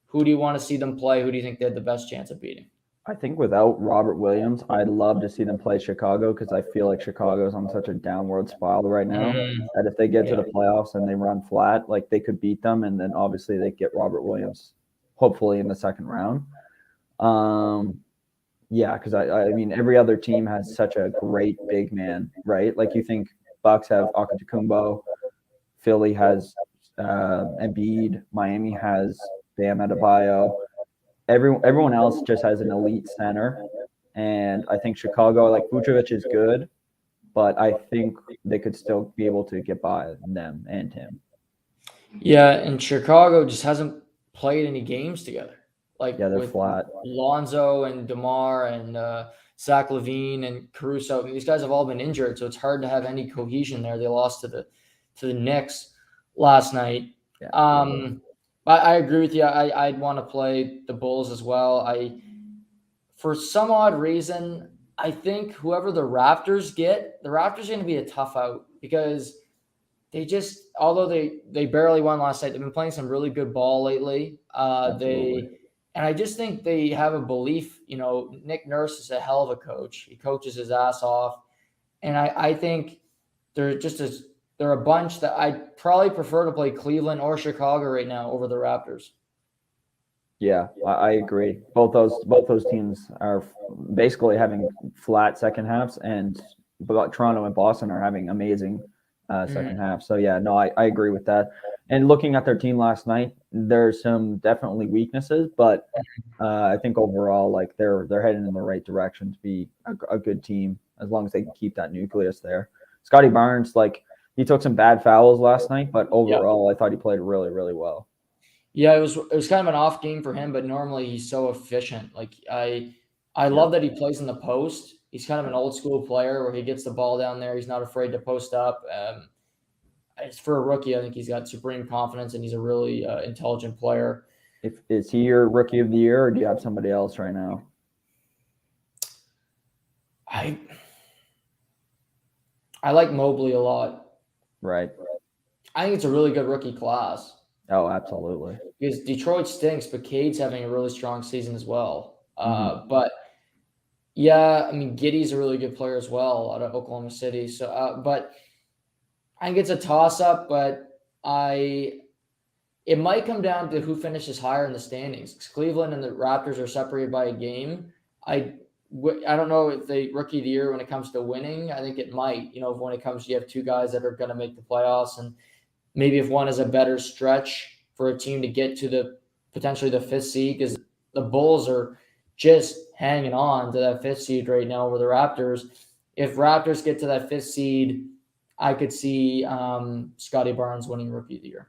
S1: Who do you want to see them play? Who do you think they had the best chance of beating?
S3: I think without Robert Williams, I'd love to see them play Chicago because I feel like Chicago's on such a downward spiral right now that if they get to the playoffs and they run flat, like they could beat them, and then obviously they get Robert Williams, hopefully in the second round. Because I mean every other team has such a great big man, right? Like you think Bucks have Antetokounmpo, Philly has Embiid, Miami has Bam Adebayo. Everyone else just has an elite center, and I think Chicago, like Vucevic, is good, but I think they could still be able to get by them and him.
S1: Yeah, and Chicago just hasn't played any games together.
S3: They're
S1: with
S3: flat.
S1: Lonzo and DeMar and Zach LaVine and Caruso. These guys have all been injured, so it's hard to have any cohesion there. They lost to the Knicks last night. Yeah, I agree with you. I'd want to play the Bulls as well. For some odd reason, I think whoever the Raptors get, the Raptors are going to be a tough out because they just, although they barely won last night, they've been playing some really good ball lately. And I just think they have a belief. Nick Nurse is a hell of a coach. He coaches his ass off, and I think they're they're a bunch that I'd probably prefer to play Cleveland or Chicago right now over the Raptors.
S3: Yeah, I agree. Both those teams are basically having flat second halves, and Toronto and Boston are having amazing second half. So yeah, no, I agree with that. And looking at their team last night, there's some definitely weaknesses, but I think overall, like they're heading in the right direction to be a good team as long as they can keep that nucleus there. Scotty Barnes, he took some bad fouls last night, but overall, I thought he played really, really well.
S1: Yeah, it was kind of an off game for him, but normally he's so efficient. I love that he plays in the post. He's kind of an old school player where he gets the ball down there. He's not afraid to post up. For a rookie, I think he's got supreme confidence, and he's a really intelligent player.
S3: Is he your rookie of the year, or do you have somebody else right now?
S1: I like Mobley a lot.
S3: Right.
S1: I think it's a really good rookie class.
S3: Oh, absolutely.
S1: Because Detroit stinks, but Cade's having a really strong season as well. But yeah, I mean, Giddey's a really good player as well out of Oklahoma City. So, but I think it's a toss-up, but it might come down to who finishes higher in the standings. Cleveland and the Raptors are separated by a game. I don't know if the rookie of the year when it comes to winning. I think it might. When it comes, you have two guys that are going to make the playoffs, and maybe if one is a better stretch for a team to get to potentially the 5th seed, because the Bulls are just hanging on to that 5th seed right now over the Raptors. If Raptors get to that 5th seed, I could see Scotty Barnes winning Rookie of the Year.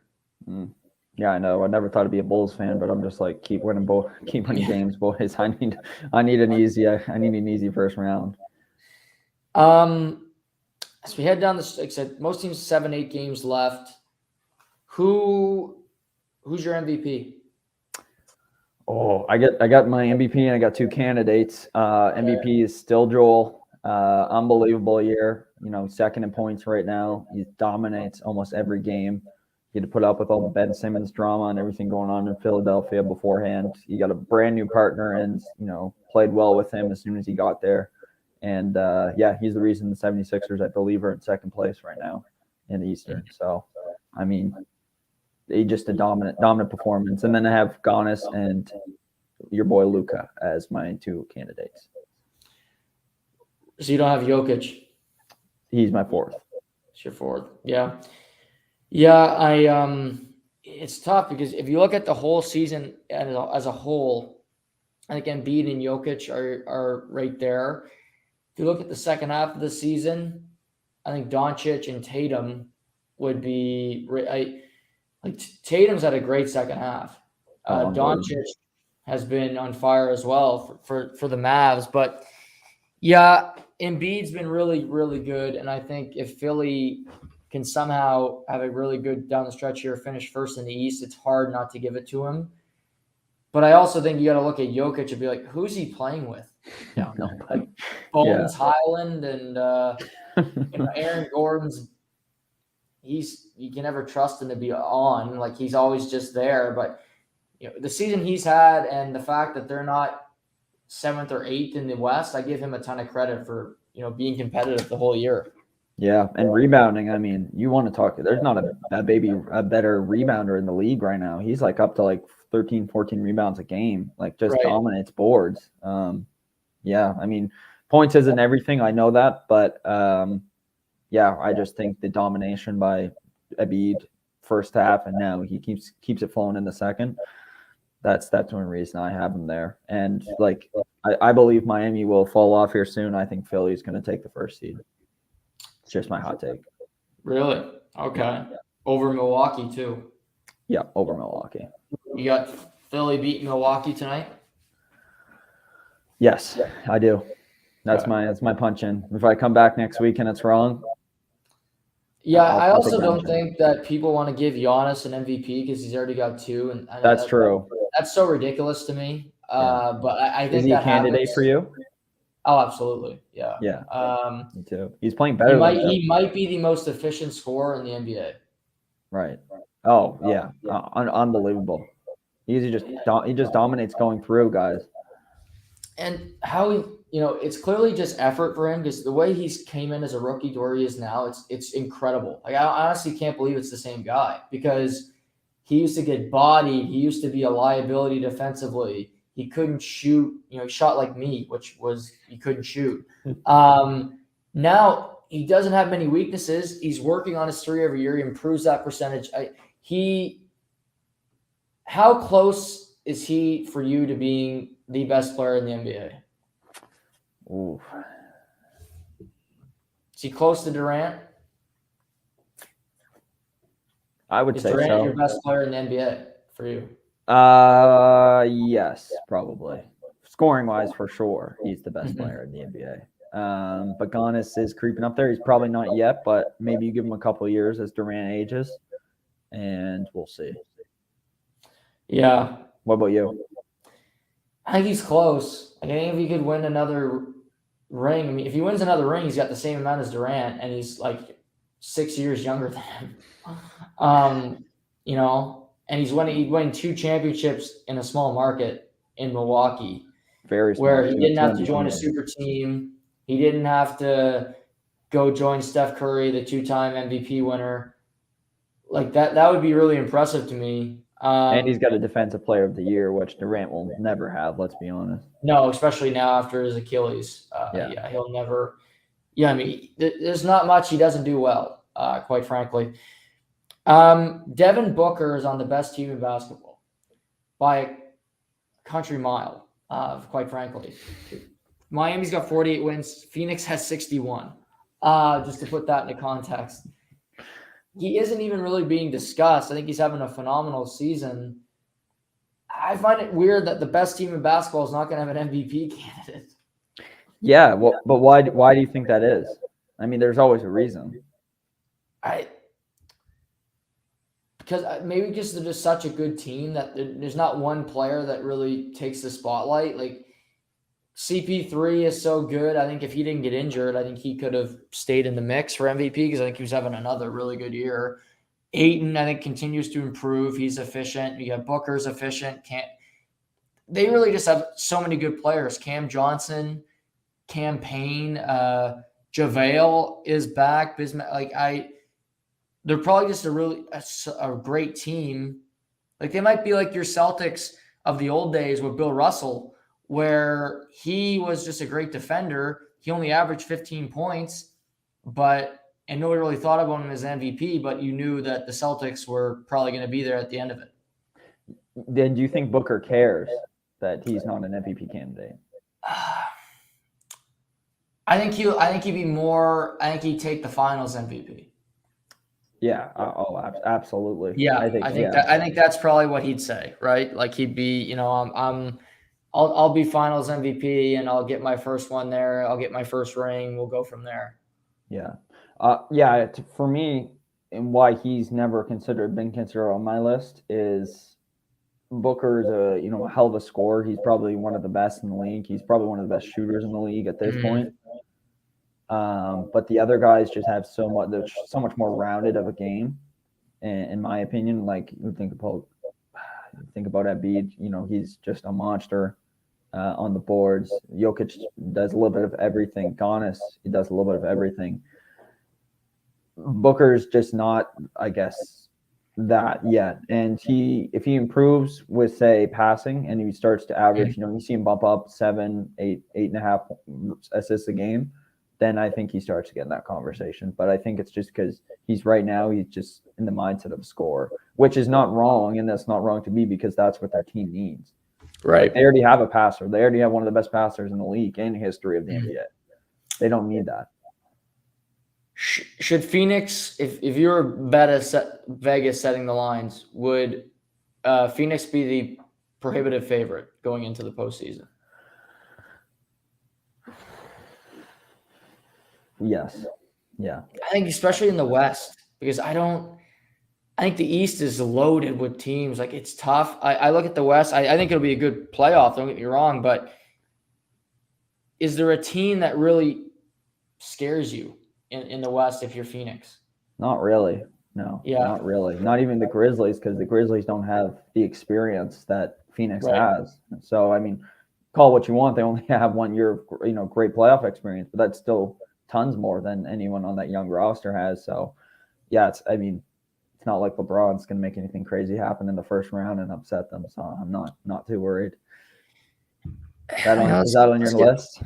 S3: Yeah, I know. I never thought I'd be a Bulls fan, but I'm just like, keep winning games, boys. I need an easy first round.
S1: As we head down the, like I said, most teams 7-8 games left. Who's your MVP?
S3: Oh, I got my MVP and I got 2 candidates. MVP is still Joel. Unbelievable year. Second in points right now. He dominates almost every game. He had to put up with all the Ben Simmons drama and everything going on in Philadelphia beforehand. He got a brand new partner and, played well with him as soon as he got there. And, he's the reason the 76ers, I believe, are in second place right now in the Eastern. So, I mean, they just a dominant performance. And then I have Giannis and your boy Luka as my 2 candidates.
S1: So you don't have Jokic?
S3: He's my 4th.
S1: It's your 4th. Yeah. Yeah, it's tough because if you look at the whole season as a whole, I think Embiid and Jokic are right there. If you look at the second half of the season, I think Doncic and Tatum would be Tatum's had a great second half. Doncic has been on fire as well for the Mavs, but yeah, Embiid's been really, really good, and I think if Philly can somehow have a really good down the stretch here, finish first in the East, it's hard not to give it to him. But I also think you got to look at Jokic and be like, who's he playing with? Like Bones Highland and Aaron Gordon's. You can never trust him to be on. Like he's always just there. But the season he's had and the fact that they're not 7th or 8th in the West, I give him a ton of credit for being competitive the whole year.
S3: Yeah, and rebounding, I mean, you want to talk – there's not a better rebounder in the league right now. He's like up to like 13, 14 rebounds a game, like just dominates boards. Yeah, I mean, points isn't everything. I know that. But, I just think the domination by Embiid first half and now he keeps it flowing in the second. That's one reason I have him there. And, like, I believe Miami will fall off here soon. I think Philly's going to take the first seed. It's just my hot take.
S1: Really? Okay. Yeah. Over Milwaukee too.
S3: Yeah, over Milwaukee.
S1: You got Philly beating Milwaukee tonight?
S3: Yes, I do. That's my punch in. If I come back next week and it's wrong.
S1: Yeah, I also don't think that people want to give Giannis an MVP because he's already got 2. And
S3: that's true.
S1: That's so ridiculous to me. But I think
S3: is he a candidate for you?
S1: Oh, absolutely. Yeah.
S3: Yeah. Me too. He's playing better.
S1: He might be the most efficient scorer in the NBA.
S3: Right. Oh yeah. Unbelievable. He just dominates going through guys.
S1: And how it's clearly just effort for him because the way he's came in as a rookie to where he is now, it's incredible. Like I honestly can't believe it's the same guy because he used to get bodied. He used to be a liability defensively. He couldn't shoot, he shot like me, which was he couldn't shoot. Now he doesn't have many weaknesses. He's working on his 3 every year. He improves that percentage. How close is he for you to being the best player in the NBA?
S3: Ooh.
S1: Is he close to Durant?
S3: I would say
S1: Durant
S3: so.
S1: Your best player in the NBA for you?
S3: Yes, probably. Scoring wise, for sure, he's the best player in the NBA. But Giannis is creeping up there. He's probably not yet, but maybe you give him a couple of years as Durant ages, and we'll see.
S1: Yeah.
S3: What about you?
S1: I think he's close. I think if he could win another ring, I mean, if he wins another ring, he's got the same amount as Durant, and he's like 6 years younger than him. And he's winning 2 championships in a small market in Milwaukee, where he didn't have to join a super team. He didn't have to go join Steph Curry, the 2-time MVP winner. Like that would be really impressive to me.
S3: And he's got a defensive player of the year, which Durant will never have, let's be honest.
S1: No, especially now after his Achilles. He'll never – I mean, there's not much he doesn't do well, quite frankly. Devin Booker is on the best team in basketball by a country mile, quite frankly. Miami's got 48 wins. Phoenix has 61. Just to put that into context. He isn't even really being discussed. I think he's having a phenomenal season. I find it weird that the best team in basketball is not going to have an MVP candidate.
S3: Yeah, well, but why do you think that is? I mean, there's always a reason.
S1: Because maybe because they're just such a good team that there's not one player that really takes the spotlight. Like CP3 is so good. I think if he didn't get injured, I think he could have stayed in the mix for MVP because I think he was having another really good year. Ayton, I think, continues to improve. He's efficient. You got Booker's efficient. They really just have so many good players. Cam Johnson, Cam Payne, JaVale is back. They're probably just a great team. Like they might be like your Celtics of the old days with Bill Russell, where he was just a great defender. He only averaged 15 points, and nobody really thought about him as MVP, but you knew that the Celtics were probably going to be there at the end of it.
S3: Then do you think Booker cares that he's not an MVP candidate?
S1: I think he'd take the Finals MVP.
S3: Yeah. Absolutely.
S1: Yeah, I think that's probably what he'd say, right? Like he'd be, I'll be Finals MVP and I'll get my first one there. I'll get my first ring. We'll go from there.
S3: Yeah. For me, and why he's never been considered on my list is Booker's a hell of a scorer. He's probably one of the best in the league. He's probably one of the best shooters in the league at this point. But the other guys just have so much more rounded of a game, in my opinion. Like you think about Embiid, he's just a monster on the boards. Jokic does a little bit of everything. Giannis, he does a little bit of everything. Booker's just not, I guess, that yet. And if he improves with, say, passing, and he starts to average, you see him bump up 7, 8, 8.5 assists a game, then I think he starts to get in that conversation. But I think it's just because he's just in the mindset of a scorer, which is not wrong, and that's not wrong to be because that's what their team needs.
S1: Right.
S3: They already have a passer. They already have one of the best passers in the league in history of the NBA. They don't need that.
S1: Should Phoenix, if you were Vegas setting the lines, would Phoenix be the prohibitive favorite going into the postseason?
S3: Yes. Yeah.
S1: I think especially in the West, because I think the East is loaded with teams. Like it's tough. I look at the West. I think it'll be a good playoff. Don't get me wrong, but is there a team that really scares you in the West if you're Phoenix?
S3: Not really. No.
S1: Yeah.
S3: Not really. Not even the Grizzlies, because the Grizzlies don't have the experience that Phoenix has. So I mean, call what you want. They only have 1 year of great playoff experience, but that's still tons more than anyone on that young roster has. So yeah, it's not like LeBron's going to make anything crazy happen in the first round and upset them. So I'm not too worried. Is that on your list?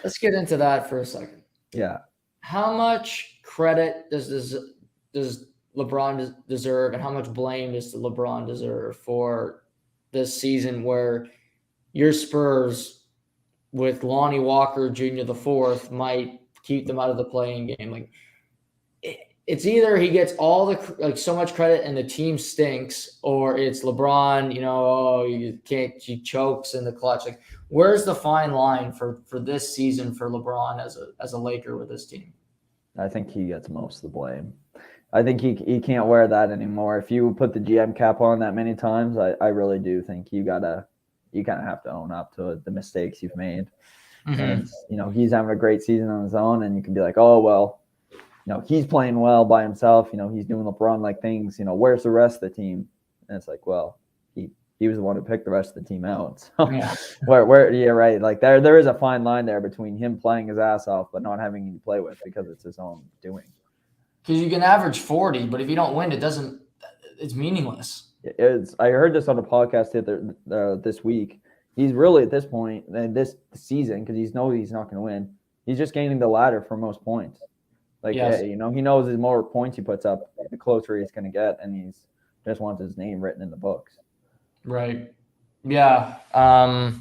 S1: Let's get into that for a second.
S3: Yeah.
S1: How much credit does LeBron deserve, and how much blame does LeBron deserve for this season where your Spurs with Lonnie Walker Jr. the fourth might keep them out of the play-in game? Like it's either he gets all so much credit and the team stinks, or it's LeBron, he chokes in the clutch. Like where's the fine line for this season for LeBron as a Laker with this team?
S3: I think he gets most of the blame. I think he can't wear that anymore. If you put the GM cap on that many times, I really do think you kind of have to own up to the mistakes you've made. And he's having a great season on his own, and you can be like, oh well, he's playing well by himself. He's doing LeBron-like things. Where's the rest of the team? And it's like, well, he was the one who picked the rest of the team out. So where yeah, right. Like there is a fine line there between him playing his ass off but not having any to play with because it's his own doing.
S1: Because you can average 40, but if you don't win, it's meaningless.
S3: I heard this on a podcast this week. He's really at this point in this season, because he's not going to win. He's just gaining the ladder for most points. Like,
S1: Yes.
S3: he knows the more points he puts up, the closer he's going to get, and he's just wants his name written in the books.
S1: Right. Yeah. Yeah.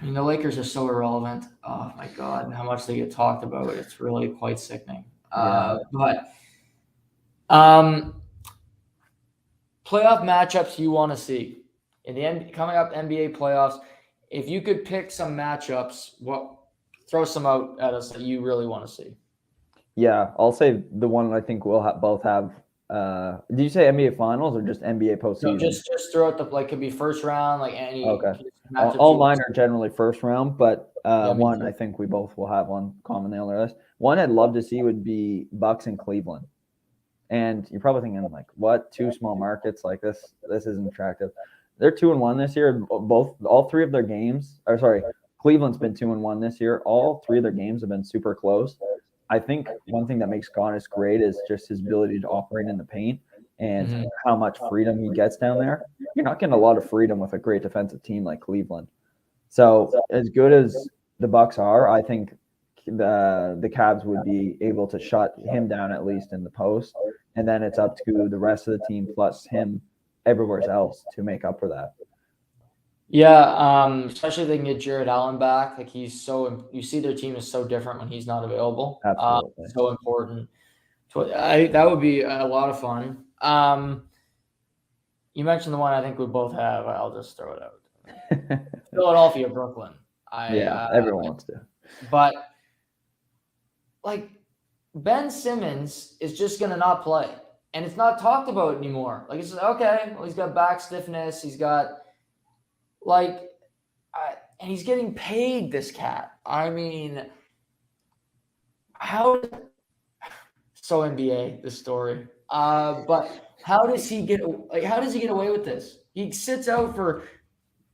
S1: I mean, the Lakers are so irrelevant. Oh my God, and how much they get talked about. It's really quite sickening. But playoff matchups you want to see in the end coming up NBA playoffs. If you could pick some matchups, throw some out at us that you really want to see.
S3: Yeah, I'll say the one I think we'll both have. Did you say NBA Finals or just NBA postseason?
S1: No, just throw it could be first round, like any.
S3: Okay.
S1: matchups
S3: All
S1: you
S3: mine
S1: want
S3: are generally first round, but
S1: Yeah, me
S3: one
S1: too.
S3: I think we both will have on common on our list. One I'd love to see would be Bucks and Cleveland. And you're probably thinking, like, what? Two small markets like this? This isn't attractive. They're 2-1 this year. All three of their games, or sorry, Cleveland's been 2-1 this year. All three of their games have been super close. I think one thing that makes Giannis great is just his ability to operate in the paint and how much freedom he gets down there. You're not getting a lot of freedom with a great defensive team like Cleveland. So as good as the Bucks are, I think the Cavs would be able to shut him down at least in the post, and then it's up to the rest of the team plus him everywhere else to make up for that.
S1: Yeah, especially if they can get Jared Allen back. Like you see their team is so different when he's not available.
S3: Absolutely.
S1: So important. That would be a lot of fun. You mentioned the one I think we both have. I'll just throw it out. Philadelphia, Brooklyn.
S3: Everyone wants to.
S1: But like Ben Simmons is just gonna not play, and it's not talked about anymore. Like it's just, okay, well he's got back stiffness. He's got and he's getting paid, this cat. I mean, so NBA, this story. But how does he get away with this? He sits out for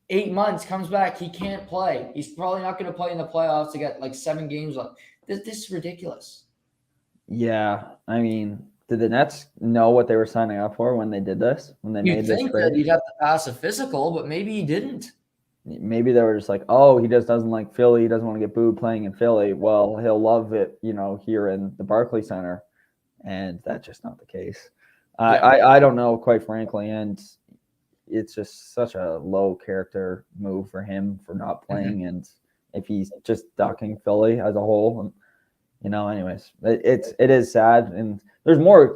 S1: 8 months, comes back, he can't play. He's probably not going to play in the playoffs to get like 7 games left. This is ridiculous.
S3: Yeah, I mean, did the Nets know what they were signing up for when they did this? When they made this trade?
S1: You'd think that he'd have to pass a physical, but maybe he didn't.
S3: Maybe they were just like, oh, he just doesn't like Philly. He doesn't want to get booed playing in Philly. Well, he'll love it, here in the Barclays Center. And that's just not the case. I don't know, quite frankly. And it's just such a low character move for him for not playing. And if he's just ducking Philly as a whole, anyways, it is sad. And there's more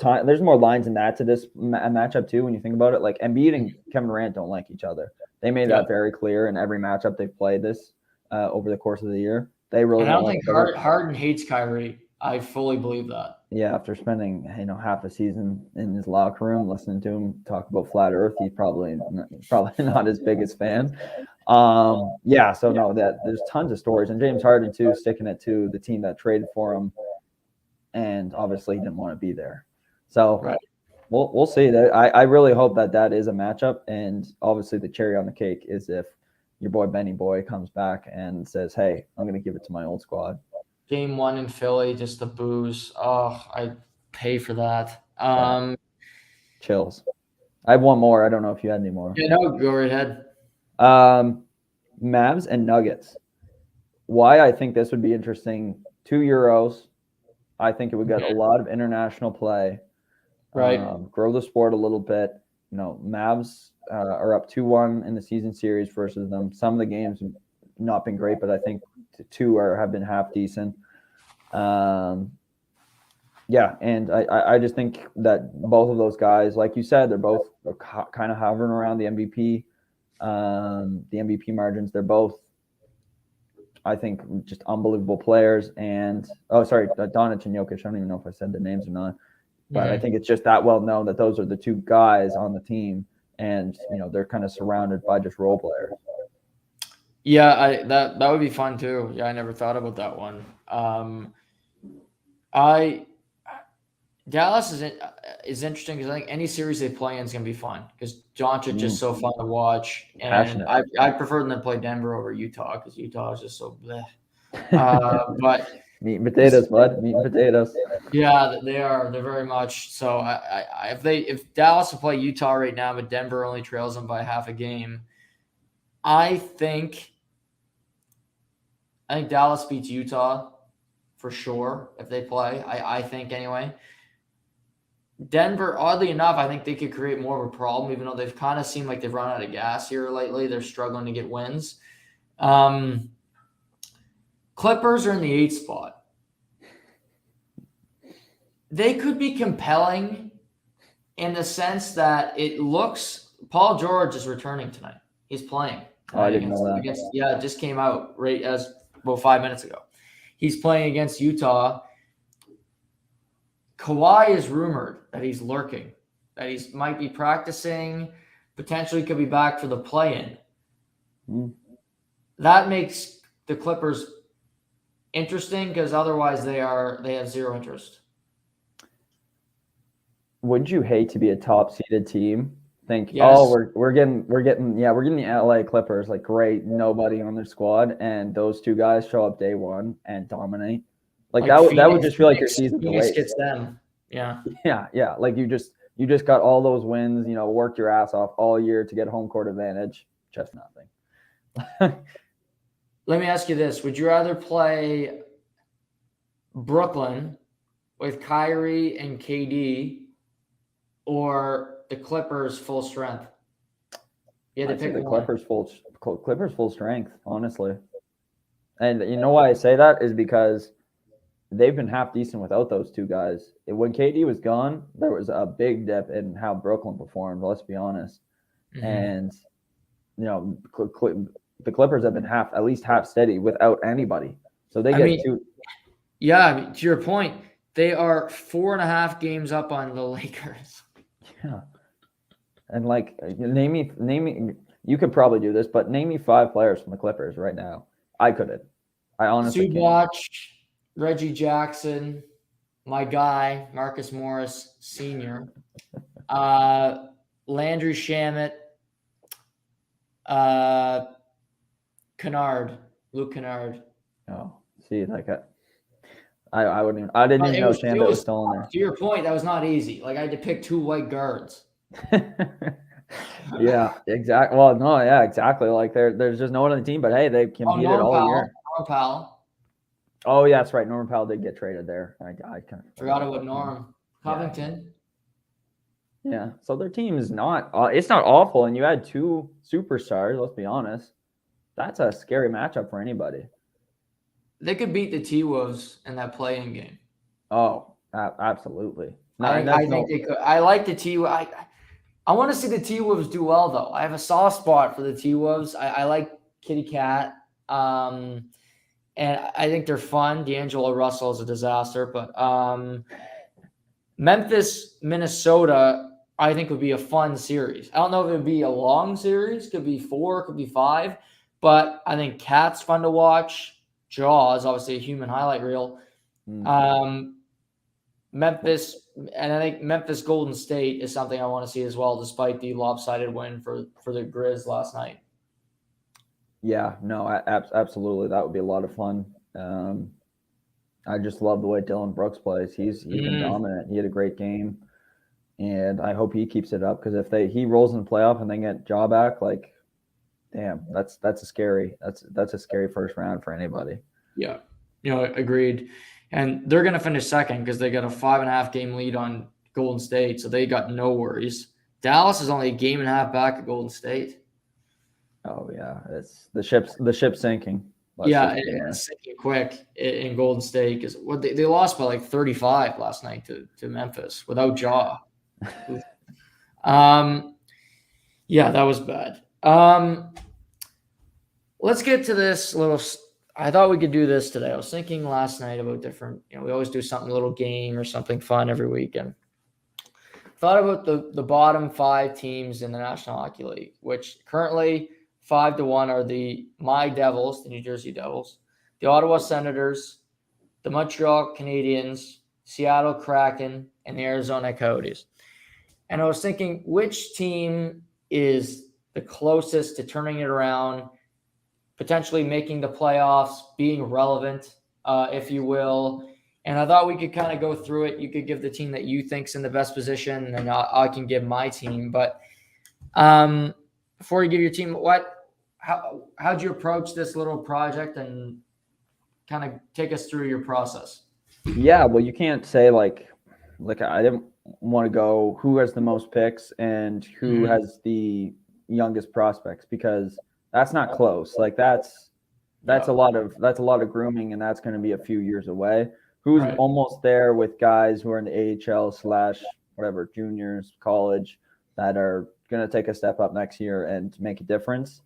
S3: lines in that to this matchup too. When you think about it, like Embiid and Kevin Durant don't like each other. They made that very clear in every matchup they've played this over the course of the year. They really.
S1: And I don't think Harden hates Kyrie. I fully believe that. Yeah,
S3: after spending half a season in his locker room listening to him talk about flat Earth, he's probably not his biggest fan. So no, there's tons of stories, and James Harden too, sticking it to the team that traded for him, and obviously he didn't want to be there. So.
S1: Right.
S3: We'll see. I really hope that is a matchup, and obviously the cherry on the cake is if your boy Benny Boy comes back and says, "Hey, I'm going to give it to my old squad."
S1: Game 1 in Philly, just the booze. Oh, I'd pay for that.
S3: Chills. I have one more. I don't know if you had any more.
S1: Yeah, no, go right ahead.
S3: Mavs and Nuggets. Why I think this would be interesting. 2 Euros. I think it would get a lot of international play.
S1: Right.
S3: Grow the sport a little bit. Mavs are up 2-1 in the season series versus them. Some of the games have not been great, but I think 2 have been half decent. And I just think that both of those guys, like you said, they're both kind of hovering around the MVP margins. They're both, I think, just unbelievable players. And Doncic and Jokic. I don't even know if I said the names or not. But I think it's just that well known that those are the 2 guys on the team, and they're kind of surrounded by just role players.
S1: Yeah, that would be fun too. Yeah, I never thought about that one. Dallas is interesting because I think any series they play in is going to be fun because Doncic is so fun to watch, and I prefer them to play Denver over Utah because Utah is just so bleh. But
S3: meat and potatoes, bud. Meat and potatoes.
S1: Yeah, they are. They're very much so. If Dallas will play Utah right now, but Denver only trails them by half a game, I think Dallas beats Utah for sure if they play. I think anyway. Denver, oddly enough, I think they could create more of a problem, even though they've kind of seemed like they've run out of gas here lately. They're struggling to get wins. Clippers are in the 8th spot. They could be compelling in the sense that it looks Paul George is returning tonight. He's playing.
S3: Oh, I didn't know that.
S1: It just came out right as about 5 minutes ago. He's playing against Utah. Kawhi is rumored that he's lurking, that he might be practicing, potentially could be back for the play-in. That makes the Clippers interesting because otherwise they have zero interest.
S3: Would you hate to be a top-seeded team? Think,
S1: yes.
S3: we're getting the LA Clippers, like great, nobody on their squad, and those two guys show up day one and dominate. Like that would just feel like your season
S1: gets them. Yeah.
S3: Yeah. Like you just got all those wins, worked your ass off all year to get home court advantage. Just nothing.
S1: Let me ask you this. Would you rather play Brooklyn with Kyrie and KD or the Clippers full strength? You had to pick
S3: the
S1: one.
S3: Clippers full strength, honestly. And you know why I say that is because they've been half decent without those two guys. When KD was gone, there was a big dip in how Brooklyn performed, let's be honest. Mm-hmm. And, the Clippers have been at least half steady without anybody. So they get two.
S1: Yeah, to your point, they are 4.5 games up on the Lakers.
S3: Yeah. And name me, you could probably do this, but name me 5 players from the Clippers right now. I couldn't. I honestly
S1: can't. Reggie Jackson, my guy, Marcus Morris Sr., Landry Shamet, Luke Kennard.
S3: Oh, see, I didn't even know Shamet was still in there.
S1: To your point, that was not easy. I had to pick 2 white guards.
S3: Yeah, exactly. Well, no, yeah, exactly. There's just no one on the team, but hey, they competed all year.
S1: Norman Powell.
S3: Oh, yeah, that's right. Norman Powell did get traded there. I kind of
S1: forgot about Norm. Covington.
S3: Yeah. So their team is not it's not awful, and you had 2 superstars, let's be honest. That's a scary matchup for anybody.
S1: They could beat the T-Wolves in that play-in game.
S3: Oh, absolutely.
S1: I think they could. I like the T-Wolves. I want to see the T-Wolves do well, though. I have a soft spot for the T-Wolves. I like Kitty Cat. And I think they're fun. D'Angelo Russell is a disaster. But Memphis, Minnesota, I think would be a fun series. I don't know if it would be a long series. Could be 4, could be 5. But I think Cat's fun to watch. Jaws, obviously a human highlight reel. Memphis, and I think Memphis Golden State is something I want to see as well, despite the lopsided win for the Grizz last night.
S3: Yeah, no, absolutely. That would be a lot of fun. I just love the way Dylan Brooks plays. He's been dominant. He had a great game, and I hope he keeps it up because if he rolls in the playoff and they get Ja back, damn, that's a scary first round for anybody.
S1: Yeah, agreed. And they're going to finish second because they got a 5.5 game lead on Golden State, so they got no worries. Dallas is only a game and a half back at Golden State.
S3: Oh yeah, it's the ship's sinking.
S1: It's sinking quick in Golden State because they lost by 35 last night to Memphis without Ja. Yeah, that was bad. Let's get to this little. I thought we could do this today. I was thinking last night about different. We always do something, a little game or something fun every weekend. Thought about the bottom 5 teams in the National Hockey League, which currently 5-1 are my Devils, the New Jersey Devils, the Ottawa Senators, the Montreal Canadiens, Seattle Kraken, and the Arizona Coyotes. And I was thinking, which team is the closest to turning it around, potentially making the playoffs, being relevant, if you will. And I thought we could kind of go through it. You could give the team that you think's in the best position, and then I can give my team. But before you give your team, how'd you approach this little project, and kind of take us through your process.
S3: Yeah, well, you can't say like I didn't want to go who has the most picks and who has the youngest prospects, because that's not close. Like that's a lot of grooming, and that's going to be a few years away. Who's almost there with guys who are in the AHL / whatever, juniors, college, that are going to take a step up next year and make a difference.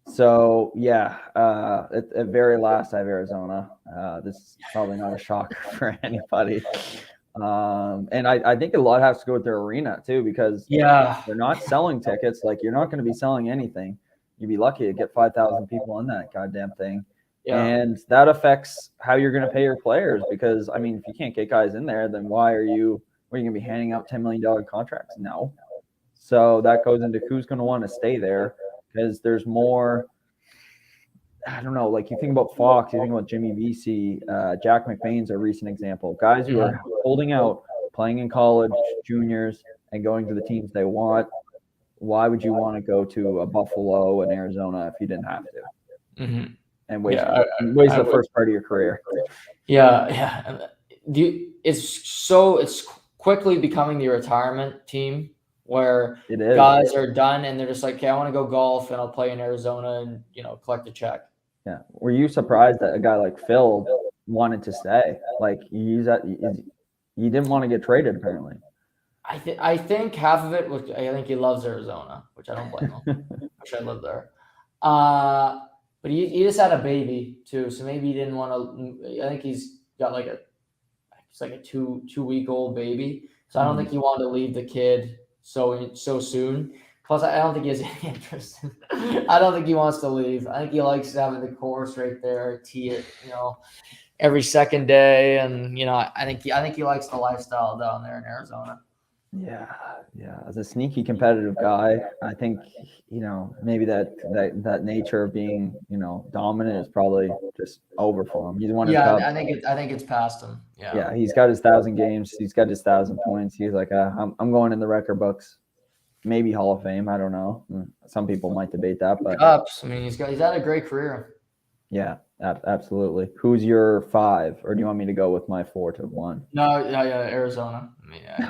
S3: So yeah, at very last I have Arizona. This is probably not a shocker for anybody. And I think a lot has to go with their arena too, because they're not selling tickets. Like, you're not going to be selling anything. You'd be lucky to get 5,000 people in that goddamn thing. Yeah. And that affects how you're going to pay your players, because I mean, if you can't get guys in there, then why are you going to be handing out $10 million contracts? No. So that goes into who's going to want to stay there, because there's more. I don't know, like you think about Fox, you think about Jimmy Vesey, Jack McBain's a recent example. Guys who are holding out, playing in college, juniors, and going to the teams they want. Why would you want to go to a Buffalo and Arizona if you didn't have to?
S1: Mm-hmm.
S3: And waste the first part of your career.
S1: Yeah. It's quickly becoming the retirement team, where guys are done and they're just like, okay, I want to go golf and I'll play in Arizona and, collect a check.
S3: Yeah. Were you surprised that a guy like Phil wanted to stay? Like, you didn't want to get traded, apparently.
S1: I think half of it was, I think he loves Arizona, which I don't blame him. Wish I lived there. But he just had a baby too, so maybe he didn't want to. I think he's got like a 2-week-old baby, so I don't think he wanted to leave the kid so soon. Plus, I don't think he has any interest. I don't think he wants to leave. I think he likes having the course right there, tee it, every second day, and I think he likes the lifestyle down there in Arizona.
S3: Yeah. As a sneaky competitive guy, I think maybe that nature of being dominant is probably just over for him. He's won his cup.
S1: I think it's past him.
S3: Yeah, he's got his 1,000 games. He's got his 1,000 points. He's like, I'm going in the record books. Maybe Hall of Fame. I don't know. Some people might debate that, but
S1: Cups. I mean, he's had a great career.
S3: Yeah, absolutely. Who's your 5, or do you want me to go with my 4 to 1?
S1: No, Arizona.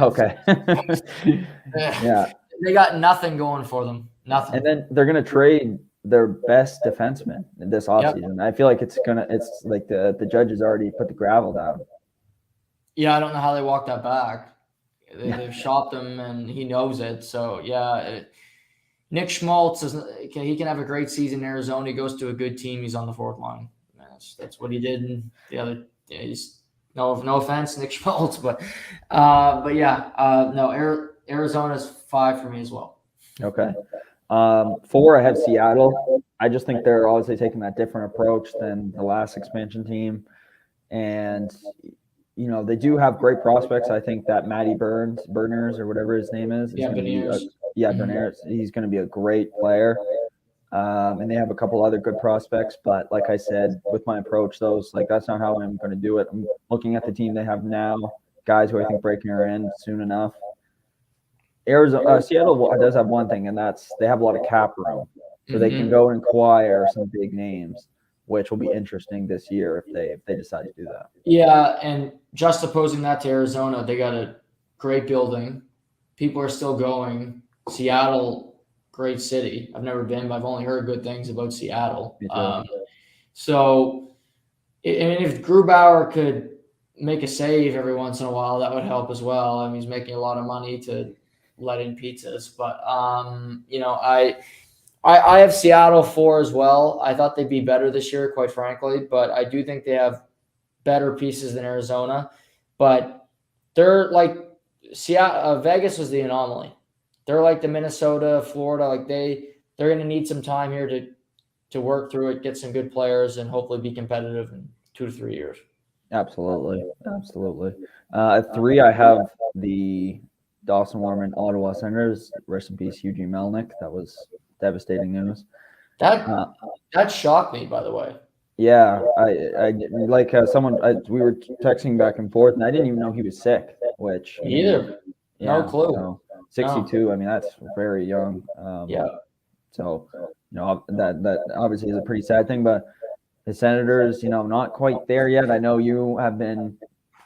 S3: Okay.
S1: Yeah. They got nothing going for them. Nothing.
S3: And then they're gonna trade their best defenseman this offseason. Yep. I feel like it's like the judges already put the gravel down.
S1: Yeah, I don't know how they walked that back. They've shopped him, and he knows it. So Nick Schmaltz he can have a great season in Arizona. He goes to a good team. He's on the 4th line. That's what he did in the other. No offense, Nick Schmaltz, but Arizona's 5 for me as well.
S3: Okay. 4, I have Seattle. I just think they're obviously taking that different approach than the last expansion team, and they do have great prospects. I think that Matty Berners or whatever his name is. Berners. He's going to be a great player. And they have a couple other good prospects, but like I said, with my approach, that's not how I'm going to do it. I'm looking at the team they have now, guys who I think breaking are in soon enough. Seattle does have one thing, and that's they have a lot of cap room, so they can go and acquire some big names, which will be interesting this year if they decide to do that.
S1: Yeah, and just opposing that to Arizona, they got a great building. People are still going. Seattle, great city. I've never been, but I've only heard good things about Seattle. So, if Grubauer could make a save every once in a while, that would help as well. I mean, he's making a lot of money to let in pizzas, but I have Seattle 4 as well. I thought they'd be better this year, quite frankly, but I do think they have better pieces than Arizona. But they're like Seattle. Vegas was the anomaly. They're like the Minnesota, Florida. Like they're going to need some time here to work through it, get some good players, and hopefully be competitive in 2 to 3 years.
S3: Absolutely. At 3, I have the Dawson Warman Ottawa Senators. Rest in peace, Eugene Melnick. That was devastating news.
S1: That shocked me, by the way.
S3: Yeah, I like someone. We were texting back and forth, and I didn't even know he was sick. Which
S1: either, no clue.
S3: 62. No. I mean, that's very young. So that obviously is a pretty sad thing. But His Senators, not quite there yet. I know you have been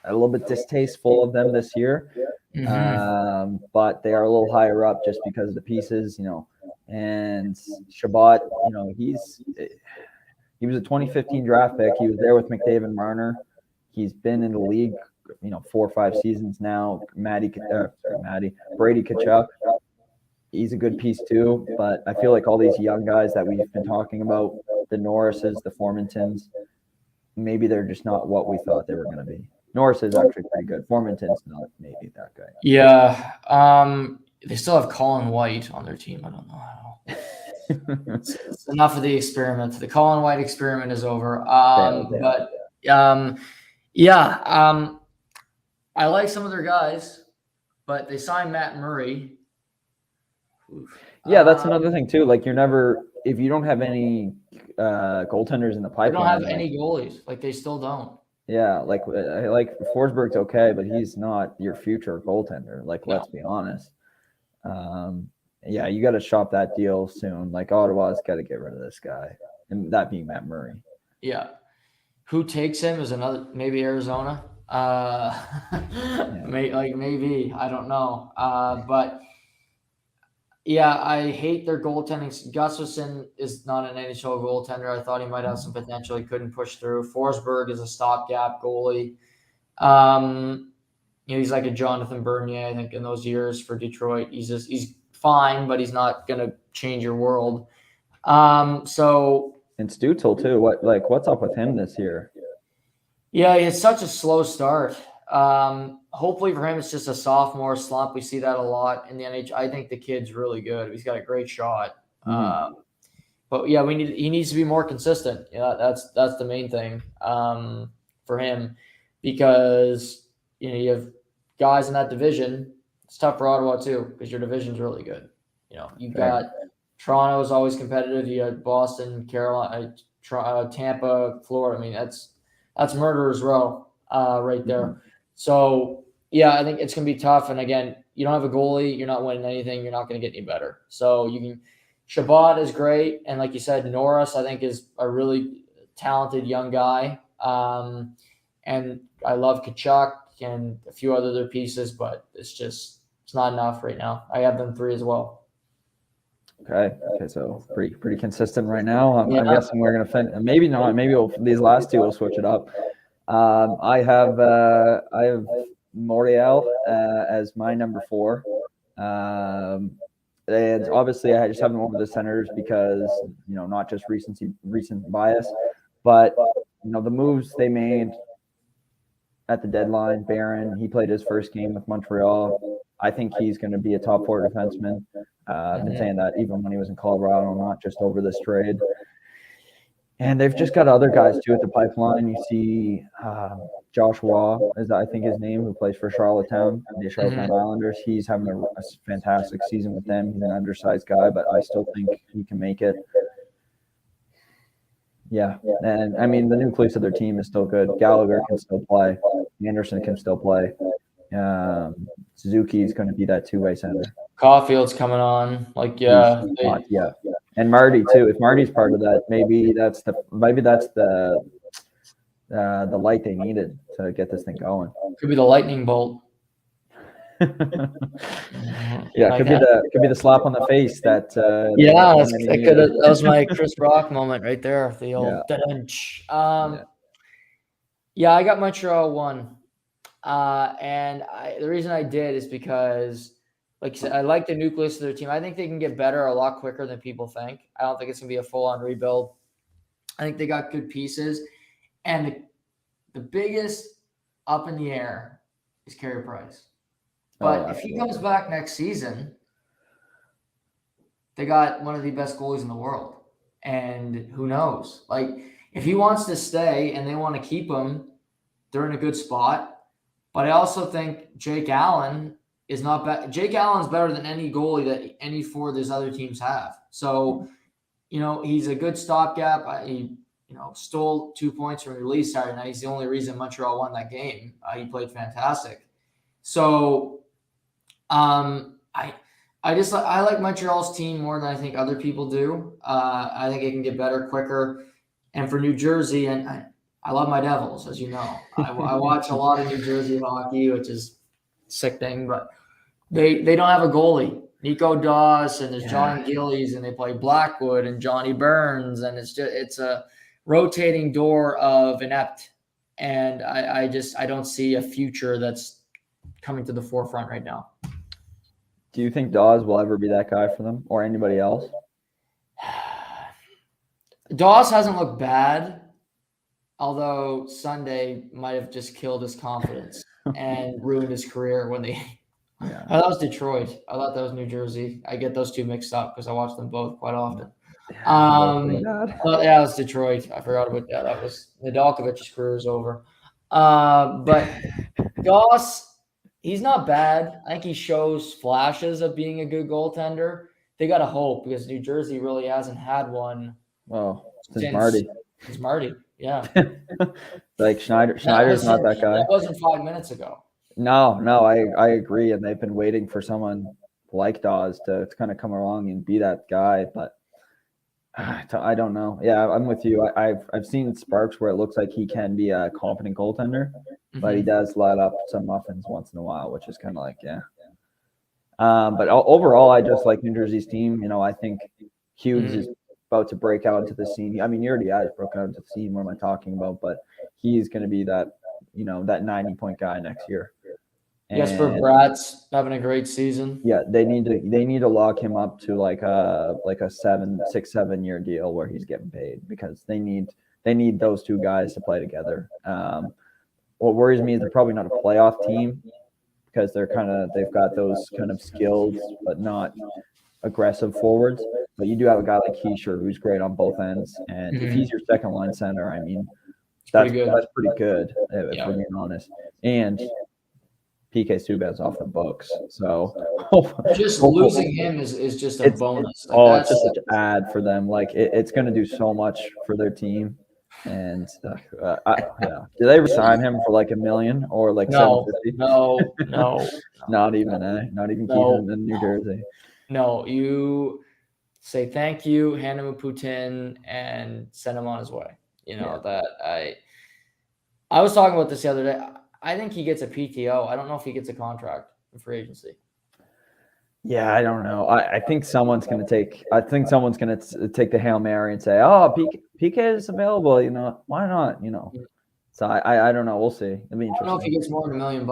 S3: a little bit distasteful of them this year, but they are a little higher up just because of the pieces, And Shabbat, he was a 2015 draft pick. He was there with McDavid and Marner. He's been in the league, 4 or 5 seasons now. Brady Tkachuk, he's a good piece too. But I feel like all these young guys that we've been talking about, the Norrises, the Formentons, maybe they're just not what we thought they were going to be. Norris is actually pretty good. Formenton's not maybe that good.
S1: Yeah. They still have Colin White on their team. I don't know how. It's enough of the experiment. The Colin White experiment is over. I like some of their guys, but they signed Matt Murray.
S3: Yeah, that's another thing too. Like if you don't have any goaltenders in the pipeline.
S1: They don't have any goalies. Like they still don't.
S3: Yeah, like Forsberg's okay, but he's not your future goaltender. Like, let's be honest. Yeah, you got to shop that deal soon. Like Ottawa's got to get rid of this guy, and that being Matt Murray.
S1: Yeah, who takes him is maybe Arizona. Maybe I don't know. But yeah, I hate their goaltending. Gustafsson is not an NHL goaltender. I thought he might have some potential. He couldn't push through. Forsberg is a stopgap goalie. He's like a Jonathan Bernier, I think, in those years for Detroit. He's fine, but he's not going to change your world. And
S3: Stützle too. What's up with him this year?
S1: Yeah, it's such a slow start. Hopefully for him, it's just a sophomore slump. We see that a lot in the NHL. I think the kid's really good. He's got a great shot. But yeah, he needs to be more consistent. Yeah, that's the main thing for him, because you have guys in that division. It's tough for Ottawa too, because your division's really good. You've got Toronto is always competitive. You got Boston, Carolina, Tampa, Florida. I mean, that's murderer's row right there. So yeah, I think it's going to be tough. And again, you don't have a goalie, you're not winning anything. You're not going to get any better. So Shabbat is great. And like you said, Norris, I think, is a really talented young guy. And I love Tkachuk and a few other pieces, but it's not enough right now. I have them 3 as well.
S3: Okay, so pretty consistent right now. I'm guessing we're going to finish. Maybe not. Maybe these last 2 will switch it up. I have Morial as my number 4. And obviously I just have them over the Senators because, not just recent bias, but, the moves they made at the deadline. Barron, he played his first game with Montreal. I think he's going to be a top 4 defenseman. I've been saying that even when he was in Colorado, not just over this trade. And they've just got other guys too at the pipeline. You see Joshua, is I think his name, who plays for Charlottetown, the Charlottetown Islanders. He's having a fantastic season with them. He's an undersized guy, but I still think he can make it. Yeah, and I mean the nucleus of their team is still good. Gallagher can still play. Anderson can still play. Suzuki is going to be that 2-way center.
S1: Caulfield's coming on.
S3: And Marty too. If Marty's part of that, maybe that's the light they needed to get this thing going.
S1: Could be the lightning bolt.
S3: Yeah, could be the slap on the face that.
S1: That was my Chris Rock moment right there. The old da-dunch. I got Montreal 1, and the reason I did is because, like you said, I like the nucleus of their team. I think they can get better a lot quicker than people think. I don't think it's going to be a full-on rebuild. I think they got good pieces. And the biggest up in the air is Carey Price. But if he comes back next season, they got one of the best goalies in the world. And who knows? Like, if he wants to stay and they want to keep him, they're in a good spot. But I also think Jake Allen is not bad. Jake Allen's better than any goalie that any 4 of these other teams have. So, he's a good stopgap. He, stole 2 points from release Saturday night. He's the only reason Montreal won that game. He played fantastic. So, I like Montreal's team more than I think other people do. I think it can get better quicker. And for New Jersey, and I love my Devils, as you know. I watch a lot of New Jersey hockey, which is a sick thing, but they don't have a goalie. Nico Doss and there's John Gillies, and they play Blackwood and Johnny Burns, and it's a rotating door of inept. And I don't see a future that's coming to the forefront right now.
S3: Do you think Dawes will ever be that guy for them or anybody else?
S1: Dawes hasn't looked bad, although Sunday might have just killed his confidence and ruined his career when they
S3: Yeah.
S1: that was Detroit. I thought that was New Jersey. I get those two mixed up because I watch them both quite often. But yeah, it was Detroit. I forgot about that. That was Nedeljkovic's career is over. But Doss, he's not bad. I think he shows flashes of being a good goaltender. They got to hope because New Jersey really hasn't had one.
S3: Well, since Marty.
S1: Since Marty, yeah.
S3: Like Schneider's not that guy.
S1: That wasn't 5 minutes ago.
S3: No, I agree, and they've been waiting for someone like Dawes to kind of come along and be that guy, but I don't know. Yeah, I'm with you. I've seen sparks where it looks like he can be a competent goaltender, but he does let up some muffins once in a while, which is kind of like, yeah. But overall, I just like New Jersey's team. I think Hughes is about to break out into the scene. I mean, he already has broken out into the scene. What am I talking about? But he's going to be that, that 90-point guy next year.
S1: Jesper Bratt's having a great season.
S3: Yeah, they need to lock him up to like a 7 year deal where he's getting paid because they need those two guys to play together. What worries me is they're probably not a playoff team because they've got those kind of skills but not aggressive forwards. But you do have a guy like Heischer who's great on both ends, and if he's your second line center, I mean, that's pretty good if we're being honest. And PK Subban's off the books, so
S1: just losing him is just a bonus.
S3: It's just such an ad for them. Like it's going to do so much for their team. And did they resign him for like $1 million or like $750?
S1: No,
S3: not even keeping him in New Jersey.
S1: No, you say thank you, hand him a Putin, and send him on his way. That I was talking about this the other day. I think he gets a PTO. I don't know if he gets a contract in free agency.
S3: Yeah, I don't know. I think someone's going to take the Hail Mary and say, "Oh, PK is available. Why not? So I don't know. We'll see. It'll be interesting.
S1: I don't know if he gets more than $1 million.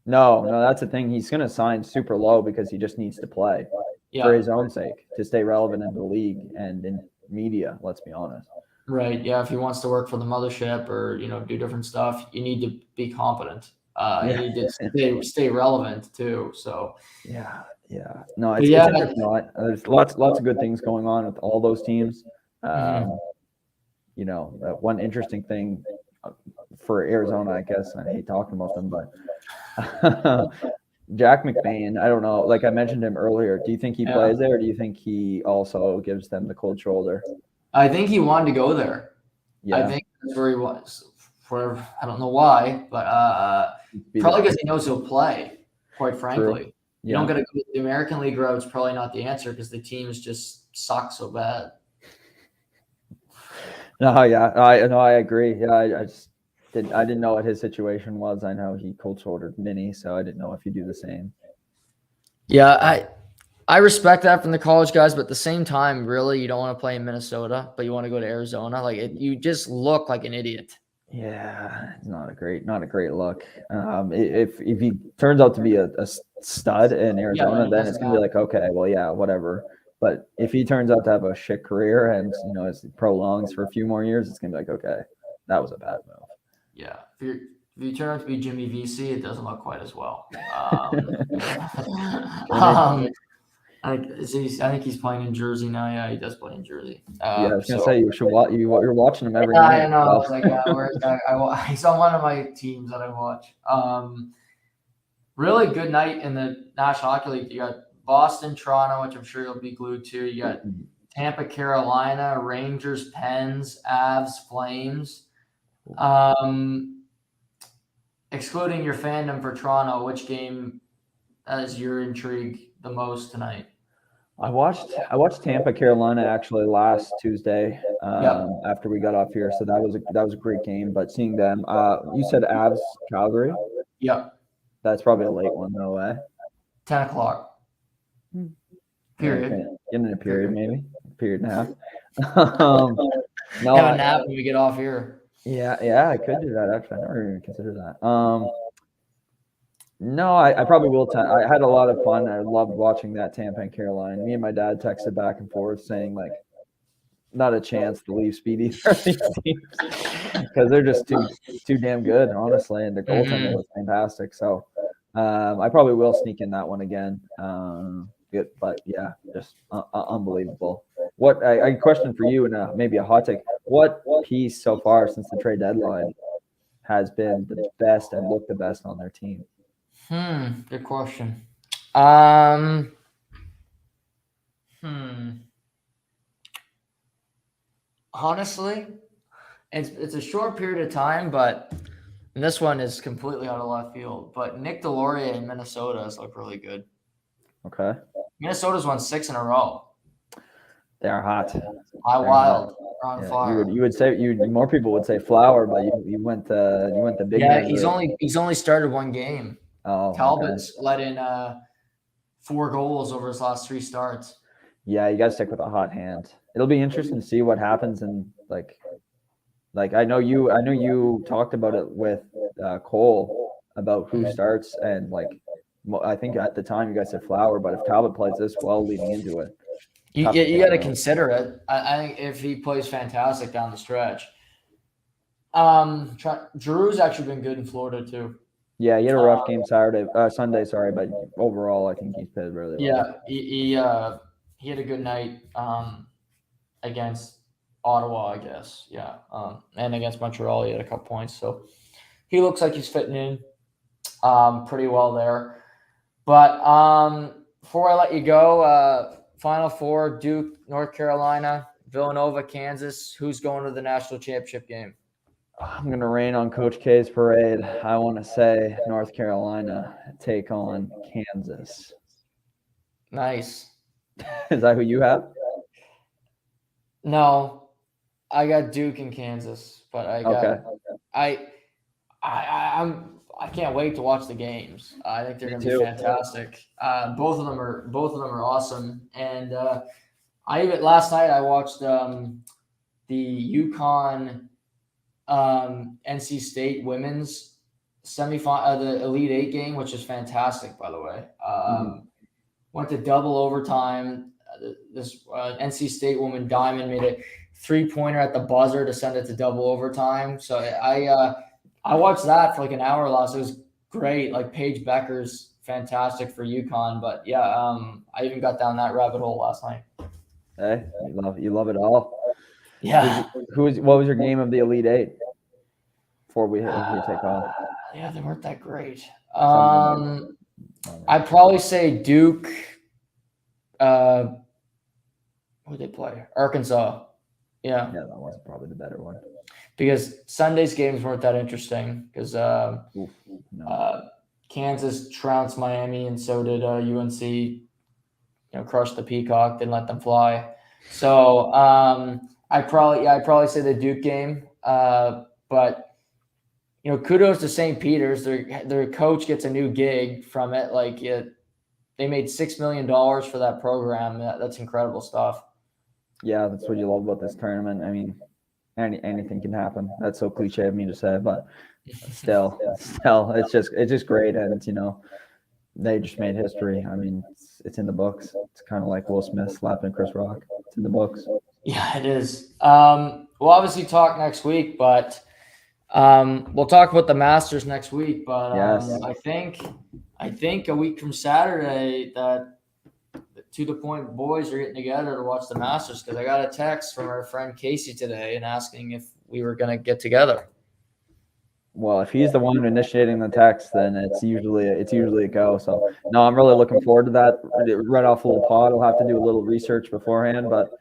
S3: No, that's the thing. He's going to sign super low because he just needs to play for his own sake to stay relevant in the league and in media. Let's be honest.
S1: Right. Yeah. If he wants to work for the mothership or, do different stuff, you need to be competent. You need to stay relevant too. So
S3: yeah. No, it's not. There's lots of good things going on with all those teams. One interesting thing for Arizona, I guess, I hate talking about them, but Jack McBain, I don't know. Like I mentioned him earlier, do you think he plays there or do you think he also gives them the cold shoulder?
S1: I think he wanted to go there.
S3: Yeah.
S1: I think that's where he was. I don't know why, but probably because he knows he'll play, quite frankly.
S3: True.
S1: You don't get to go to the American League route. It's probably not the answer because the teams just suck so bad.
S3: No, yeah. I agree. Yeah, I didn't know what his situation was. I know he cold shouldered Minnie, so I didn't know if he'd do the same.
S1: Yeah, I respect that from the college guys, but at the same time, really, you don't want to play in Minnesota, but you want to go to Arizona. You just look like an idiot.
S3: Yeah, it's not a great look. If he turns out to be a stud in Arizona, then it's gonna be like, okay, well, yeah, whatever. But if he turns out to have a shit career and it prolongs for a few more years, it's gonna be like, okay, that was a bad move.
S1: Yeah, if you turn out to be Jimmy VC, it doesn't look quite as well. I think he's playing in Jersey now. Yeah, he does play in Jersey.
S3: I was gonna say you're watching him every night.
S1: I know. I was like, he's on one of my teams that I watch. Really good night in the National Hockey League. You got Boston, Toronto, which I'm sure you'll be glued to. You got Tampa, Carolina, Rangers, Pens, Avs, Flames. Excluding your fandom for Toronto, which game has your intrigue the most tonight?
S3: I watched Tampa, Carolina actually last Tuesday after we got off here, so that was a great game. But seeing them, you said Avs Calgary.
S1: Yep.
S3: That's probably a late one though, eh?
S1: 10 o'clock. Period.
S3: Yeah, getting a period maybe, period and a half.
S1: No, have a nap when we get off here.
S3: Yeah, I could do that actually. I never even considered that. No, I probably will. I had a lot of fun. I loved watching that Tampa and Carolina. Me and my dad texted back and forth saying like, not a chance the Leafs beat either of these teams because they're just too damn good, honestly, and their goaltending was fantastic. So I probably will sneak in that one again. But yeah, just unbelievable. What a question for you and maybe a hot take. What piece so far since the trade deadline has been the best and looked the best on their team?
S1: Good question. Honestly, it's a short period of time, but this one is completely out of left field. But Nick Delorier in Minnesota has looked really good.
S3: Okay.
S1: Minnesota's won 6 in a row.
S3: They are hot.
S1: Wild. On fire.
S3: You would say more people would say Flower, but you went the big.
S1: Yeah, he's only started one game.
S3: Oh,
S1: Talbot's let in 4 goals over his last 3 starts.
S3: Yeah, you got to stick with a hot hand. It'll be interesting to see what happens, and like I know you talked about it with Cole about who starts, and like I think at the time you guys said Flower, but if Talbot plays this well leading into it,
S1: you got to consider it. I think if he plays fantastic down the stretch, Drew's actually been good in Florida too.
S3: Yeah, he had a rough game Sunday, sorry, but overall I think he's played really well.
S1: Yeah, he had a good night against Ottawa, I guess. Yeah, and against Montreal he had a couple points, so he looks like he's fitting in pretty well there. But before I let you go, Final Four: Duke, North Carolina, Villanova, Kansas. Who's going to the national championship game?
S3: I'm going to rain on Coach K's parade. I want to say North Carolina take on Kansas.
S1: Nice.
S3: Is that who you have?
S1: No, I got Duke and Kansas, but I can't wait to watch the games. I think they're going to be fantastic. Both of them are awesome. And last night I watched the UConn NC State women's semifinal, the Elite Eight game, which is fantastic, by the way. Went to double overtime. This NC State woman Diamond made a 3-pointer at the buzzer to send it to double overtime. So I watched that for like an hour last. It was great. Like Paige Becker's fantastic for UConn, but yeah, I even got down that rabbit hole last night.
S3: Hey, you love it all.
S1: Yeah.
S3: What was your game of the Elite Eight before we take off?
S1: Yeah, they weren't that great. I'd probably say Duke. Who they play? Arkansas. Yeah,
S3: that was probably the better one.
S1: Because Sunday's games weren't that interesting because Kansas trounced Miami and so did UNC. Crushed the Peacock, didn't let them fly. So I'd probably say the Duke game. But kudos to St. Peter's. Their coach gets a new gig from it. They made $6 million for that program. That's incredible stuff.
S3: Yeah, that's what you love about this tournament. I mean, anything can happen. That's so cliche of me to say, but still, it's just great, and they just made history. I mean, it's in the books. It's kind of like Will Smith slapping Chris Rock. It's in the books.
S1: Yeah, it is. We'll obviously talk next week, but we'll talk about the Masters next week. But
S3: yes.
S1: I think a week from Saturday that the To The Point boys are getting together to watch the Masters, because I got a text from our friend Casey today and asking if we were going to get together.
S3: Well, if he's the one initiating the text, then it's usually a go. So no, I'm really looking forward to that. Right off a little pod, I'll have to do a little research beforehand, but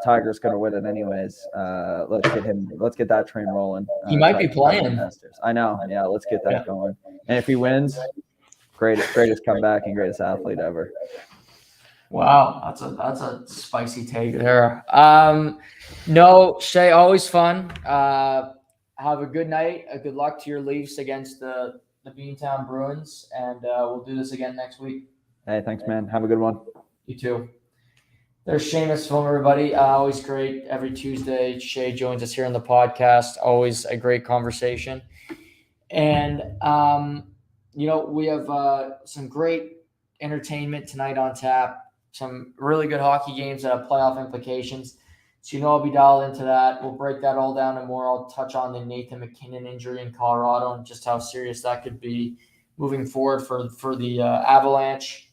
S3: Tiger's going to win it anyways. Let's get that train rolling.
S1: He might be playing.
S3: I know. Yeah, let's get that going. And if he wins, greatest comeback and greatest athlete ever.
S1: Wow, that's a spicy take there. No, Shay, always fun. Have a good night. Good luck to your Leafs against the Beantown Bruins, and we'll do this again next week.
S3: Hey, thanks, man. Have a good one.
S1: You too. There's Shamus Film, everybody. Always great. Every Tuesday, Shay joins us here on the podcast. Always a great conversation. And, we have some great entertainment tonight on tap. Some really good hockey games that have playoff implications. So, I'll be dialed into that. We'll break that all down and more. I'll touch on the Nathan MacKinnon injury in Colorado and just how serious that could be moving forward for the Avalanche.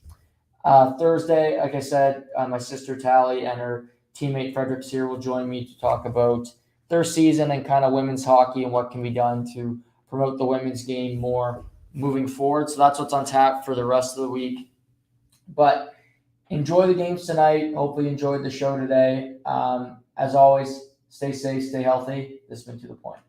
S1: Thursday, like I said, my sister Tally and her teammate Frederick Sear will join me to talk about their season and kind of women's hockey and what can be done to promote the women's game more moving forward. So that's what's on tap for the rest of the week. But enjoy the games tonight. Hopefully you enjoyed the show today. As always, stay safe, stay healthy. This has been To The Point.